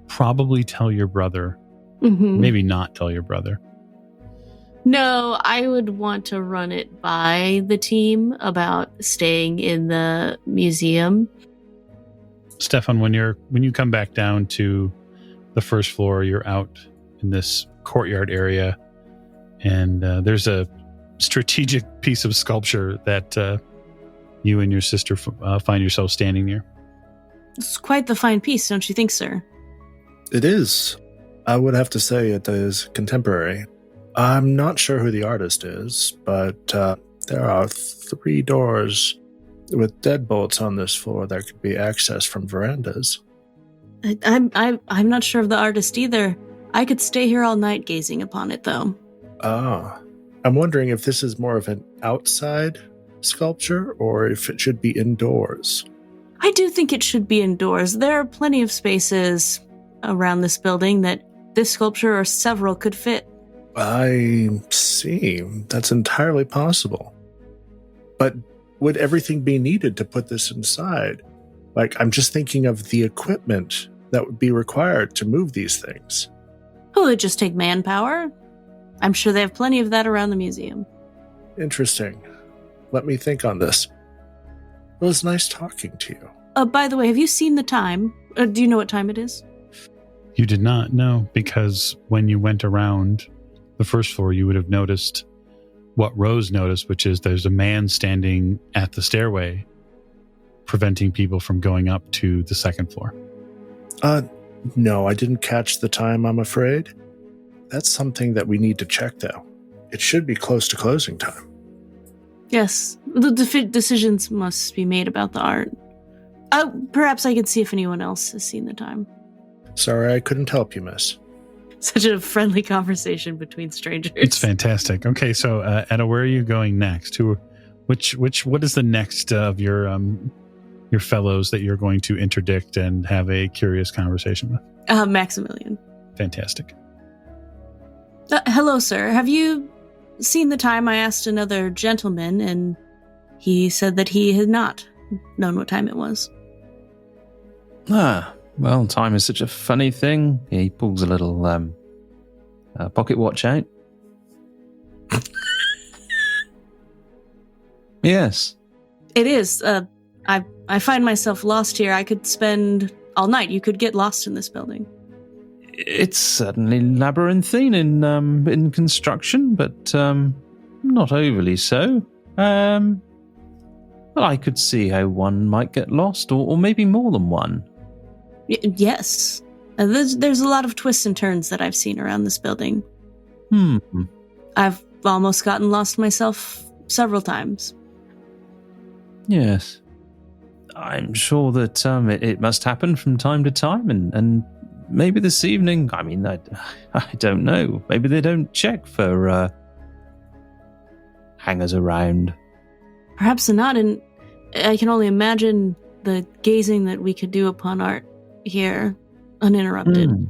probably tell your brother, maybe not tell your brother. No, I would want to run it by the team about staying in the museum. Stefan, when you come back down to the first floor, you're out in this courtyard area, and there's a strategic piece of sculpture that you and your sister find yourself standing near. It's quite the fine piece, don't you think, sir? It is. I would have to say it is contemporary. I'm not sure who the artist is, but there are 3 doors with deadbolts on this floor that could be accessed from verandas. I'm not sure of the artist either. I could stay here all night gazing upon it, though. I'm wondering if this is more of an outside sculpture or if it should be indoors. I do think it should be indoors. There are plenty of spaces around this building that this sculpture or several could fit. I see. That's entirely possible. But would everything be needed to put this inside? Like, I'm just thinking of the equipment that would be required to move these things. Oh, it'd just take manpower. I'm sure they have plenty of that around the museum. Interesting. Let me think on this. It was nice talking to you. By the way, have you seen the time? Do you know what time it is? You did not know, because when you went around the first floor, you would have noticed what Rose noticed, which is there's a man standing at the stairway preventing people from going up to the second floor. No, I didn't catch the time, I'm afraid. That's something that we need to check, though. It should be close to closing time. Yes, the decisions must be made about the art. Perhaps I can see if anyone else has seen the time. Sorry, I couldn't help you, miss. Such a friendly conversation between strangers. It's fantastic. Okay, so Etta, where are you going next? What is the next of your fellows that you're going to interdict and have a curious conversation with? Maximilian. Fantastic. Hello, sir. Have you seen the time? I asked another gentleman, and he said that he had not known what time it was. Well, time is such a funny thing. He pulls a little pocket watch out. Yes. It is. I find myself lost here. I could spend all night. You could get lost in this building. It's certainly labyrinthine in construction, but not overly so. Well, I could see how one might get lost, or maybe more than one. Yes. There's a lot of twists and turns that I've seen around this building. I've almost gotten lost myself several times. Yes. I'm sure that it must happen from time to time, and maybe this evening, I mean, I don't know. Maybe they don't check for hangers around. Perhaps not, and I can only imagine the gazing that we could do upon art here, uninterrupted.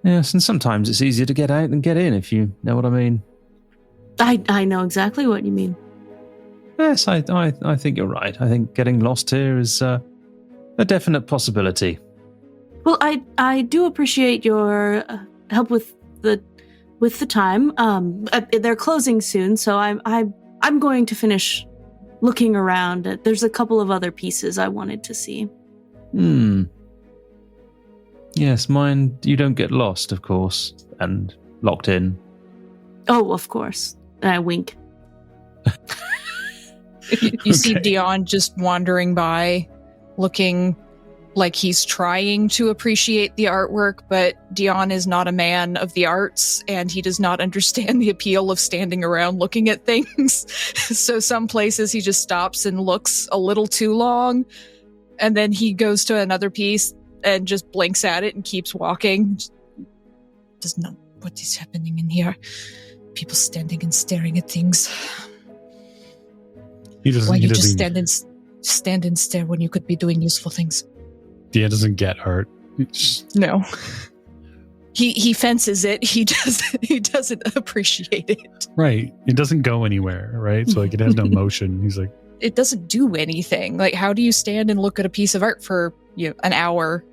Yes, and sometimes it's easier to get out than get in, if you know what I mean. I know exactly what you mean. Yes, I think you're right. I think getting lost here is a definite possibility. Well, I do appreciate your help with the time. They're closing soon, so I'm going to finish looking around. There's a couple of other pieces I wanted to see. Yes, mine. You don't get lost, of course, and locked in. Oh, of course. And I wink. You see Dion just wandering by, looking like he's trying to appreciate the artwork, but Dion is not a man of the arts, and he does not understand the appeal of standing around looking at things. So some places he just stops and looks a little too long, and then he goes to another piece and just blinks at it and keeps walking. Does not what is happening in here. People standing and staring at things. Why you just stand and stare when you could be doing useful things? Yeah, doesn't get art. No. He fences it. He doesn't appreciate it. Right. It doesn't go anywhere, right? So like it has no motion. He's like, it doesn't do anything. Like, how do you stand and look at a piece of art for an hour?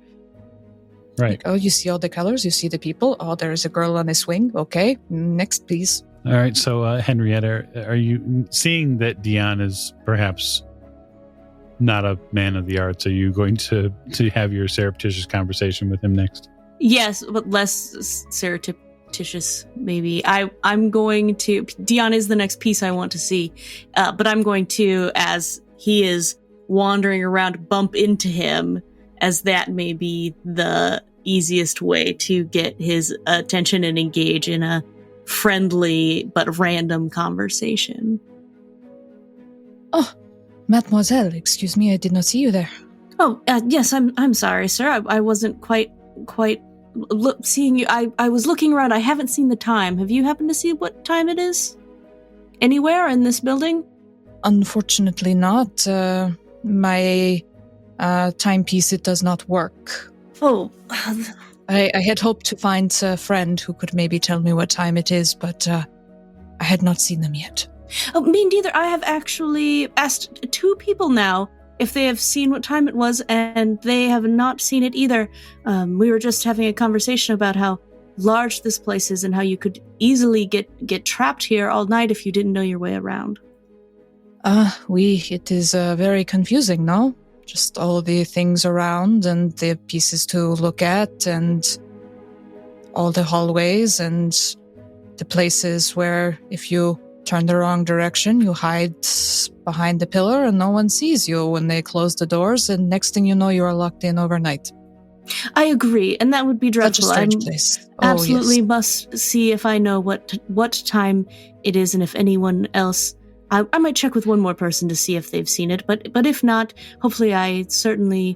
Right. Like, oh, you see all the colors, you see the people. Oh, there's a girl on a swing. Okay, next, please. All right. So Henrietta, are you seeing that Dion is perhaps not a man of the arts? Are you going to have your surreptitious conversation with him next? Yes, but less surreptitious, maybe. I'm going to... Dion is the next piece I want to see, but I'm going to, as he is wandering around, bump into him, as that may be the easiest way to get his attention and engage in a friendly but random conversation. Oh, Mademoiselle, excuse me, I did not see you there. Oh, yes, I'm sorry, sir. I wasn't quite seeing you. I was looking around. I haven't seen the time. Have you happened to see what time it is? Anywhere in this building? Unfortunately not. My timepiece, it does not work. Oh. I had hoped to find a friend who could maybe tell me what time it is, but I had not seen them yet. Oh, me neither. I have actually asked 2 people now if they have seen what time it was, and they have not seen it either. We were just having a conversation about how large this place is and how you could easily get trapped here all night if you didn't know your way around. It is very confusing, no? Just all the things around and the pieces to look at and all the hallways and the places where if you turn the wrong direction, you hide behind the pillar and no one sees you when they close the doors, and next thing you know, you are locked in overnight. I agree, and that would be dreadful. Such a strange place. Absolutely must see if I know what time it is, and if anyone else... I might check with one more person to see if they've seen it, but if not, hopefully I certainly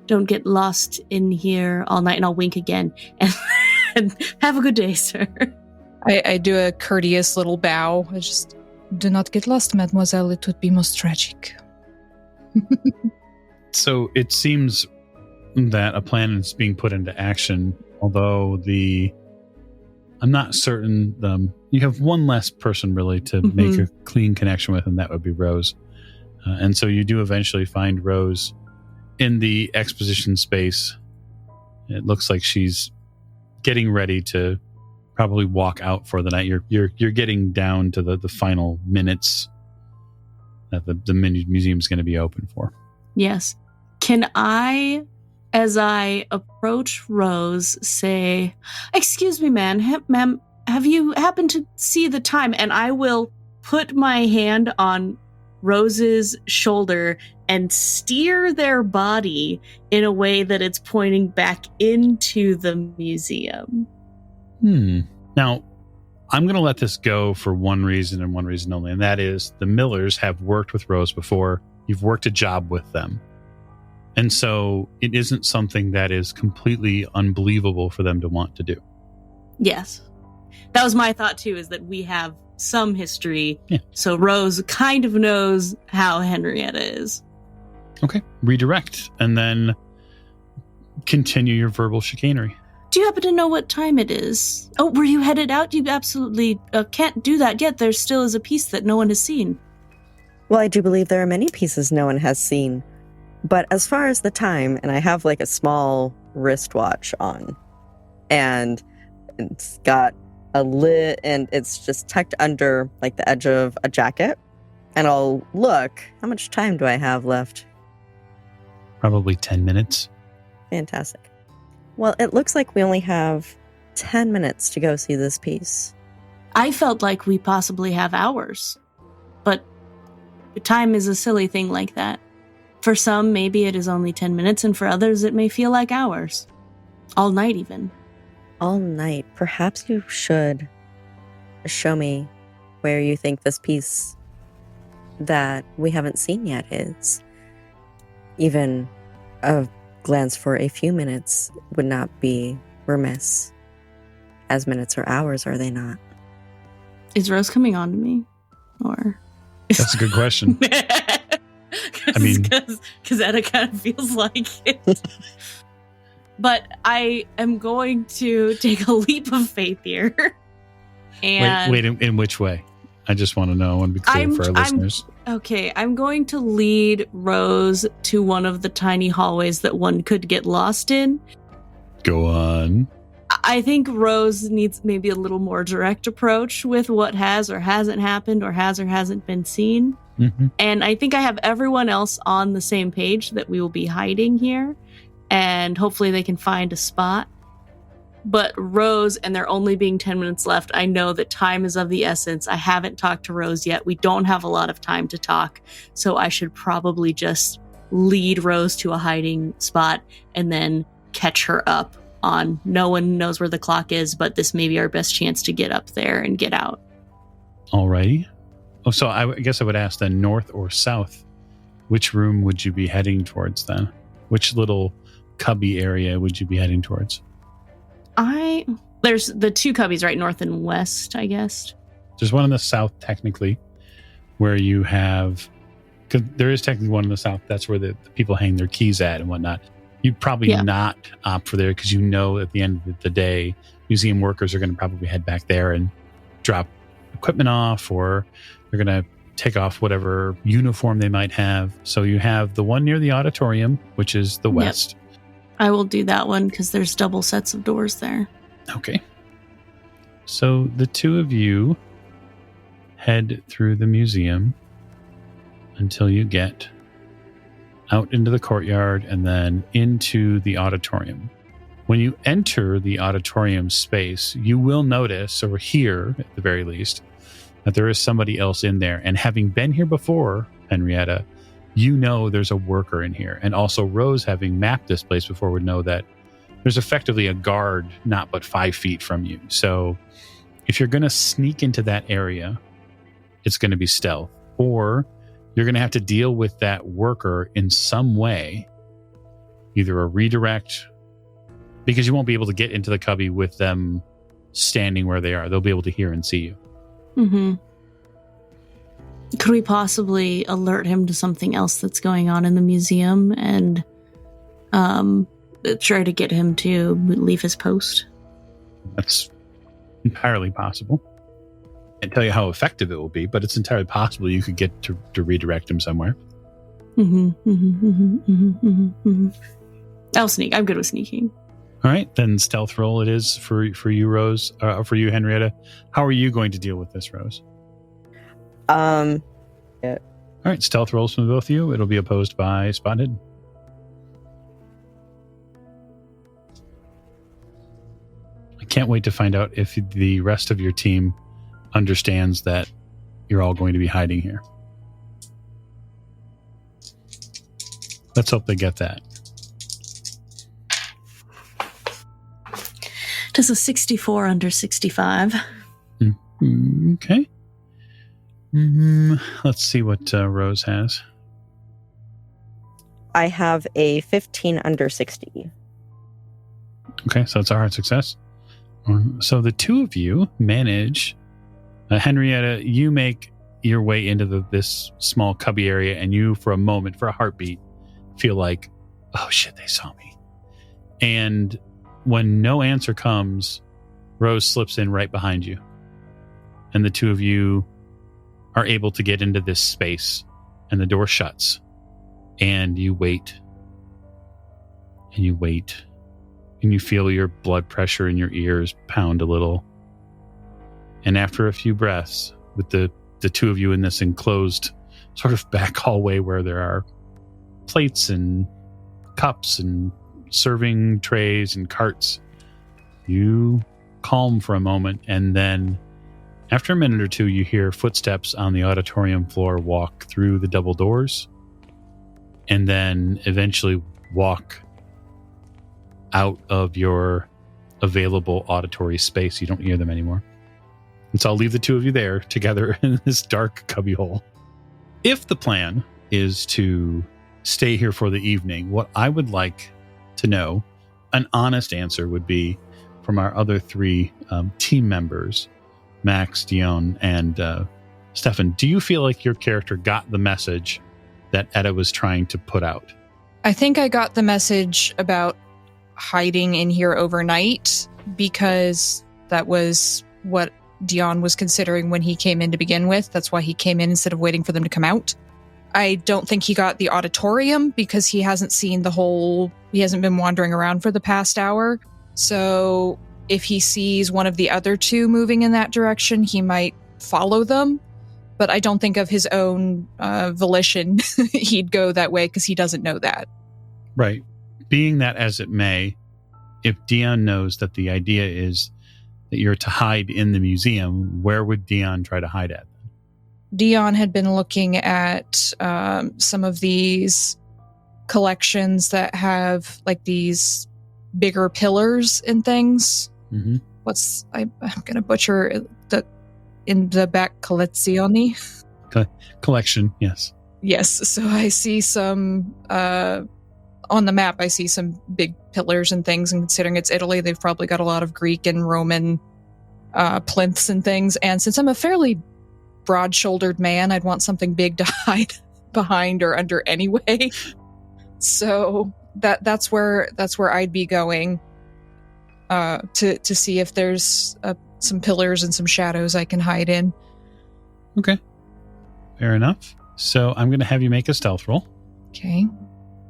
don't get lost in here all night, and I'll wink again. And have a good day, sir. I do a courteous little bow. I just, do not get lost, mademoiselle. It would be most tragic. So it seems that a plan is being put into action, although I'm not certain. You have one less person really to make a clean connection with, and that would be Rose. And so you do eventually find Rose in the exposition space. It looks like she's getting ready to probably walk out for the night. You're getting down to the final minutes that the museum is going to be open for. Yes. Can I, as I approach Rose, say, "Excuse me, ma'am, have you happened to see the time?" And I will put my hand on Rose's shoulder and steer their body in a way that it's pointing back into the museum. Now, I'm going to let this go for one reason and one reason only, and that is the Millers have worked with Rose before. You've worked a job with them. And so it isn't something that is completely unbelievable for them to want to do. Yes. That was my thought, too, is that we have some history. Yeah. So Rose kind of knows how Henrietta is. Okay. Redirect and then continue your verbal chicanery. Do you happen to know what time it is? Oh, were you headed out? You absolutely can't do that yet. There still is a piece that no one has seen. Well, I do believe there are many pieces no one has seen. But as far as the time, and I have like a small wristwatch on, and it's got a lid, and it's just tucked under like the edge of a jacket. And I'll look, how much time do I have left? Probably 10 minutes. Fantastic. Well, it looks like we only have 10 minutes to go see this piece. I felt like we possibly have hours. But time is a silly thing like that. For some, maybe it is only 10 minutes, and for others, it may feel like hours. All night, even. All night. Perhaps you should show me where you think this piece that we haven't seen yet is. Even a glance for a few minutes would not be remiss. As minutes or hours, are they not? Is Rose coming on to me? Or... That's a good question. I mean, because Etta kind of feels like it. But I am going to take a leap of faith here. And wait, in which way? I just want to know. I want to be clear for our listeners. Okay, I'm going to lead Rose to one of the tiny hallways that one could get lost in. Go on. I think Rose needs maybe a little more direct approach with what has or hasn't happened or has or hasn't been seen. Mm-hmm. And I think I have everyone else on the same page that we will be hiding here. And hopefully they can find a spot. But Rose, and there only being 10 minutes left, I know that time is of the essence. I haven't talked to Rose yet. We don't have a lot of time to talk. So I should probably just lead Rose to a hiding spot and then catch her up on no one knows where the clock is, but this may be our best chance to get up there and get out. Alrighty. Oh, so I guess I would ask then, north or south, which room would you be heading towards then? Which little cubby area would you be heading towards? There's the 2 cubbies, right? North and west, I guess. There's one in the south, technically, where you have... Because there is technically one in the south. That's where the people hang their keys at and whatnot. You'd probably not opt for there because you know at the end of the day, museum workers are going to probably head back there and drop equipment off, or they're going to take off whatever uniform they might have. So you have the one near the auditorium, which is the west. I will do that one because there's double sets of doors there. Okay. So the two of you head through the museum until you get out into the courtyard and then into the auditorium. When you enter the auditorium space, you will notice, or hear at the very least, that there is somebody else in there. And having been here before, Henrietta, you know there's a worker in here. And also Rose, having mapped this place before, would know that there's effectively a guard not but 5 feet from you. So if you're going to sneak into that area, it's going to be stealth. Or you're going to have to deal with that worker in some way, either a redirect, because you won't be able to get into the cubby with them standing where they are. They'll be able to hear and see you. Mm-hmm. Could we possibly alert him to something else that's going on in the museum and try to get him to leave his post? That's entirely possible. I can't tell you how effective it will be, but it's entirely possible you could get to redirect him somewhere. I'll sneak. I'm good with sneaking. All right, then stealth roll it is for you, Rose. For you, Henrietta. How are you going to deal with this, Rose? Yeah. All right, stealth rolls from both of you. It'll be opposed by spot hidden. I can't wait to find out if the rest of your team understands that you're all going to be hiding here. Let's hope they get that. Does a 64 under 65? Okay. Let's see what Rose has. I have a 15 under 60. Okay, so it's a hard success. So the two of you manage. Henrietta, you make your way into this small cubby area, and you, for a moment, for a heartbeat, feel like, oh shit, they saw me. And when no answer comes, Rose slips in right behind you. And the two of you are able to get into this space, and the door shuts. And you wait. And you wait. And you feel your blood pressure in your ears pound a little. And after a few breaths, with the two of you in this enclosed sort of back hallway where there are plates and cups and serving trays and carts, you calm for a moment, and then after a minute or two, you hear footsteps on the auditorium floor walk through the double doors, and then eventually walk out of your available auditory space. You don't hear them anymore. And so I'll leave the two of you there together in this dark cubbyhole. If the plan is to stay here for the evening, what I would like to know, an honest answer would be from our other three team members, Max, Dion, and Stefan. Do you feel like your character got the message that Etta was trying to put out? I think I got the message about hiding in here overnight, because that was what Dion was considering when he came in to begin with. That's why he came in instead of waiting for them to come out. I don't think he got the auditorium because he hasn't seen he hasn't been wandering around for the past hour. So if he sees one of the other two moving in that direction, he might follow them. But I don't think of his own volition he'd go that way, because he doesn't know that. Right. Being that as it may, if Dion knows that the idea is that you're to hide in the museum, where would Dion try to hide at? Dion had been looking at some of these collections that have like these bigger pillars and things. Mm-hmm. I'm going to butcher in the back collezioni. Collection, yes. Yes, so I see some on the map. I see some big pillars and things, and considering it's Italy, they've probably got a lot of Greek and Roman plinths and things. And since I'm a fairly broad-shouldered man, I'd want something big to hide behind or under anyway. So that's where I'd be going to see if there's some pillars and some shadows I can hide in. Okay. Fair enough. So I'm going to have you make a stealth roll. Okay.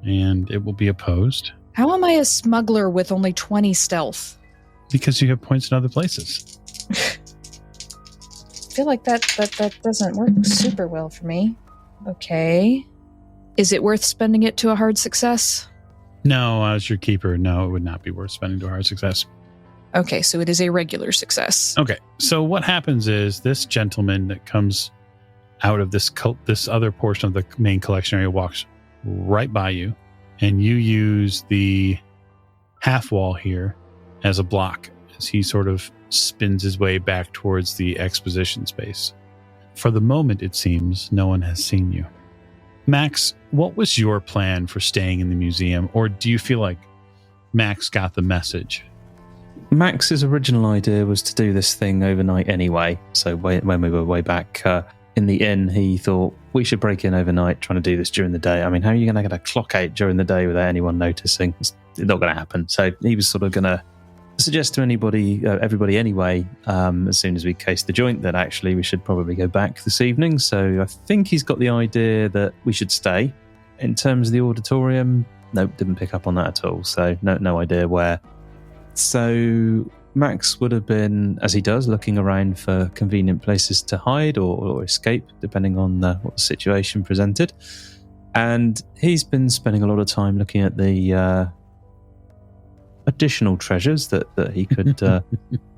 And it will be opposed. How am I a smuggler with only 20 stealth? Because you have points in other places. I feel like that doesn't work super well for me. Okay. Is it worth spending it to a hard success? No, as your keeper, no, it would not be worth spending to a hard success. Okay, so it is a regular success. Okay, so what happens is this gentleman that comes out of this other portion of the main collection area walks right by you, and you use the half wall here as a block as he sort of spins his way back towards the exposition space. For the moment, it seems, no one has seen you. Max, what was your plan for staying in the museum, or do you feel like Max got the message? Max's original idea was to do this thing overnight anyway. So when we were way back in the inn, he thought we should break in overnight, trying to do this during the day. I mean, how are you going to get a clock out during the day without anyone noticing? It's not going to happen. So he was sort of going to suggest to everybody anyway, as soon as we case the joint, that actually we should probably go back this evening. So I think he's got the idea that we should stay. In terms of the auditorium, nope, didn't pick up on that at all. So no idea where. So Max would have been, as he does, looking around for convenient places to hide or escape, depending on what the situation presented. And he's been spending a lot of time looking at the additional treasures that he could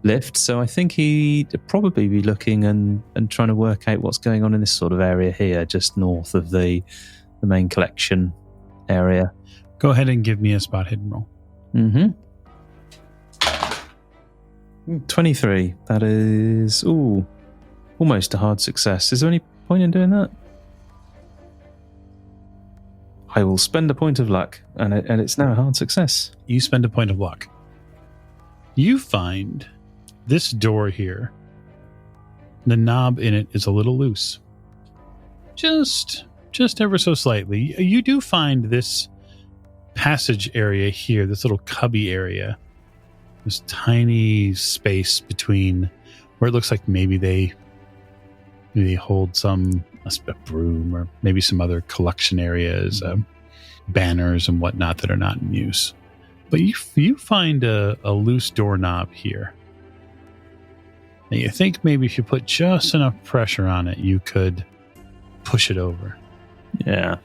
lift. So I think he'd probably be looking and trying to work out what's going on in this sort of area here, just north of the main collection area. Go ahead and give me a spot hidden roll. 23. That is almost a hard success. Is there any point in doing that? I will spend a point of luck, and it's now a hard success. You spend a point of luck. You find this door here. The knob in it is a little loose. Just ever so slightly. You do find this passage area here, this little cubby area. This tiny space between where it looks like maybe they hold a broom or maybe some other collection areas, banners and whatnot that are not in use. But you find a loose doorknob here. And you think maybe if you put just enough pressure on it, you could push it over. Yeah.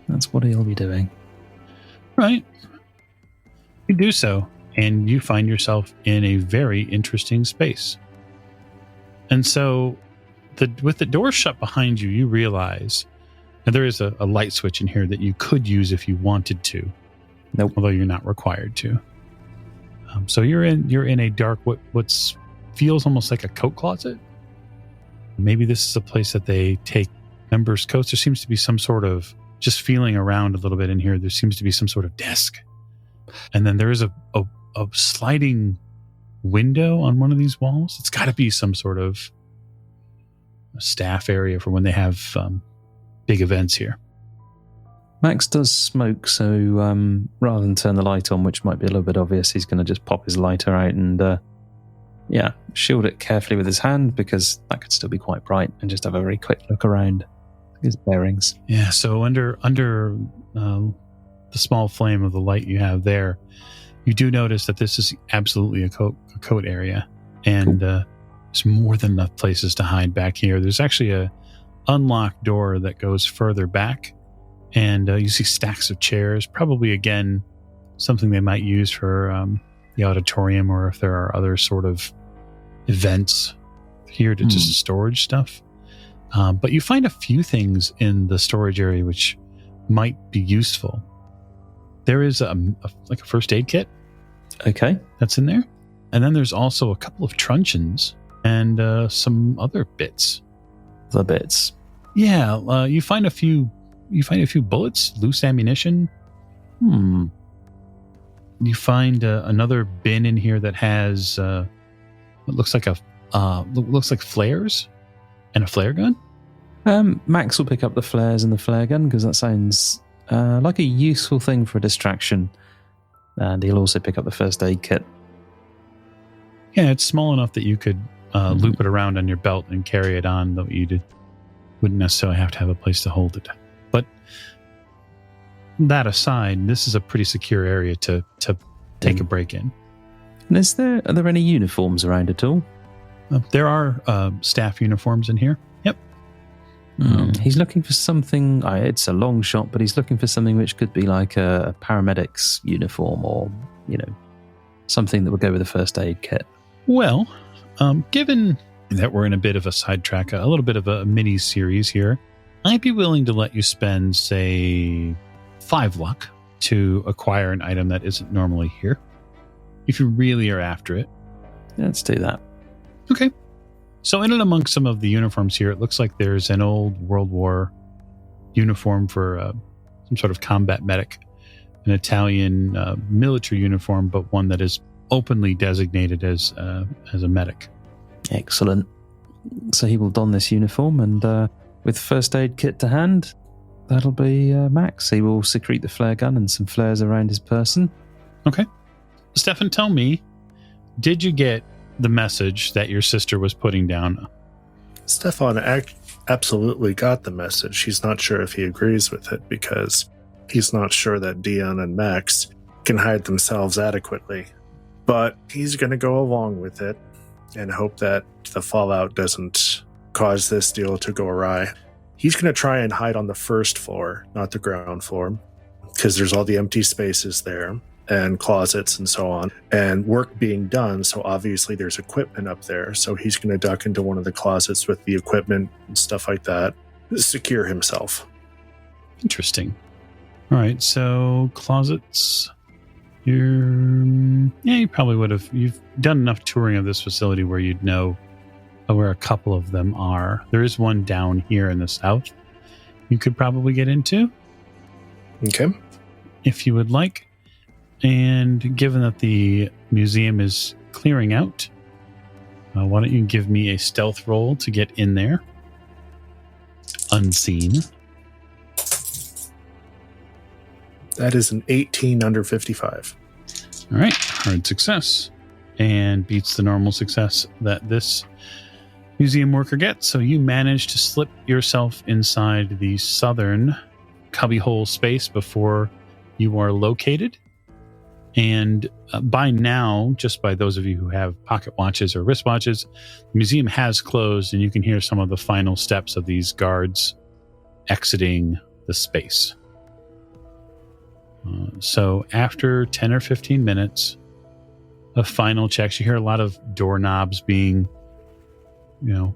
That's what he'll be doing. Right. You do so, and you find yourself in a very interesting space. And so, with the door shut behind you, you realize that there is a light switch in here that you could use if you wanted to. Nope. Although you're not required to. So you're in a dark, what feels almost like a coat closet. Maybe this is a place that they take members' coats. There seems to be some sort of, just feeling around a little bit in here, there seems to be some sort of desk. And then there is a sliding window on one of these walls. It's got to be some sort of a staff area for when they have big events here. Max does smoke, so rather than turn the light on, which might be a little bit obvious, he's going to just pop his lighter out and shield it carefully with his hand, because that could still be quite bright, and just have a very quick look around his bearings. Yeah, so under the small flame of the light you have there, you do notice that this is absolutely a coat area, and there's more than enough places to hide back here. There's actually a unlocked door that goes further back, and you see stacks of chairs, probably again something they might use for the auditorium, or if there are other sort of events here to just storage stuff. But you find a few things in the storage area which might be useful. There is a first aid kit. Okay. That's in there. And then there's also a couple of truncheons and some other bits. The bits. Yeah. You find a few bullets, loose ammunition. You find another bin in here that has what looks like flares and a flare gun. Max will pick up the flares and the flare gun, because that sounds like a useful thing for a distraction. And he'll also pick up the first aid kit. Yeah, it's small enough that you could loop it around on your belt and carry it on, though you wouldn't necessarily have to have a place to hold it. But that aside, this is a pretty secure area to take a break in. And are there any uniforms around at all? There are staff uniforms in here. Yep. He's looking for something. It's a long shot, but he's looking for something which could be like a paramedic's uniform, or something that would go with a first aid kit. Well, given that we're in a bit of a sidetrack, a little bit of a mini series here, I'd be willing to let you spend, say, 5 luck to acquire an item that isn't normally here, if you really are after it. Let's do that. Okay. So in and amongst some of the uniforms here, it looks like there's an old World War uniform for some sort of combat medic, an Italian military uniform, but one that is openly designated as a medic. Excellent. So he will don this uniform, and with first aid kit to hand, that'll be Max. He will secrete the flare gun and some flares around his person. Okay. Stefan, tell me, did you get the message that your sister was putting down? Stefan absolutely got the message. He's not sure if he agrees with it because he's not sure that Dion and Max can hide themselves adequately. But he's going to go along with it and hope that the fallout doesn't cause this deal to go awry. He's going to try and hide on the first floor, not the ground floor, because there's all the empty spaces there and closets and so on, and work being done. So obviously there's equipment up there. So he's going to duck into one of the closets with the equipment and stuff like that, secure himself. Interesting. All right, so closets. You probably would have. You've done enough touring of this facility where you'd know where a couple of them are. There is one down here in the south you could probably get into. Okay. If you would like. And given that the museum is clearing out, why don't you give me a stealth roll to get in there? Unseen. That is an 18 under 55. All right. Hard success. And beats the normal success that this museum worker gets. So you manage to slip yourself inside the southern cubbyhole space before you are located. And by now, just by those of you who have pocket watches or wristwatches, the museum has closed, and you can hear some of the final steps of these guards exiting the space. So after 10 or 15 minutes of final checks, you hear a lot of doorknobs being,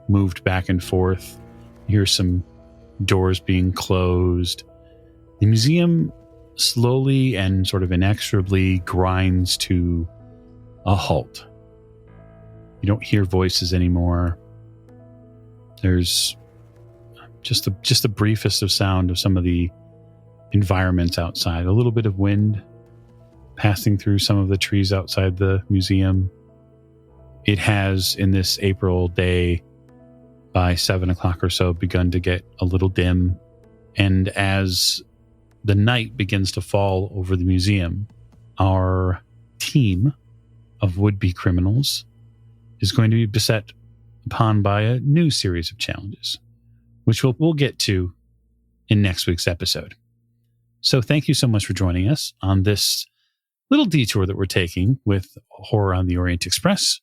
moved back and forth. You hear some doors being closed. The museum slowly and sort of inexorably grinds to a halt. You don't hear voices anymore. There's just the briefest of sound of some of the environments outside. A little bit of wind passing through some of the trees outside the museum. It has, in this April day, by 7 o'clock or so, begun to get a little dim. And as the night begins to fall over the museum, our team of would-be criminals is going to be beset upon by a new series of challenges, which we'll get to in next week's episode. So thank you so much for joining us on this little detour that we're taking with Horror on the Orient Express.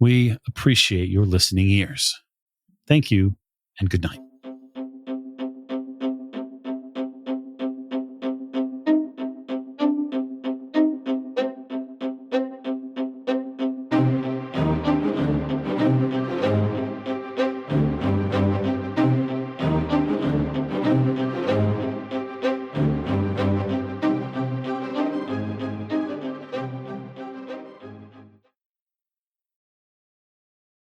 We appreciate your listening ears. Thank you, and good night.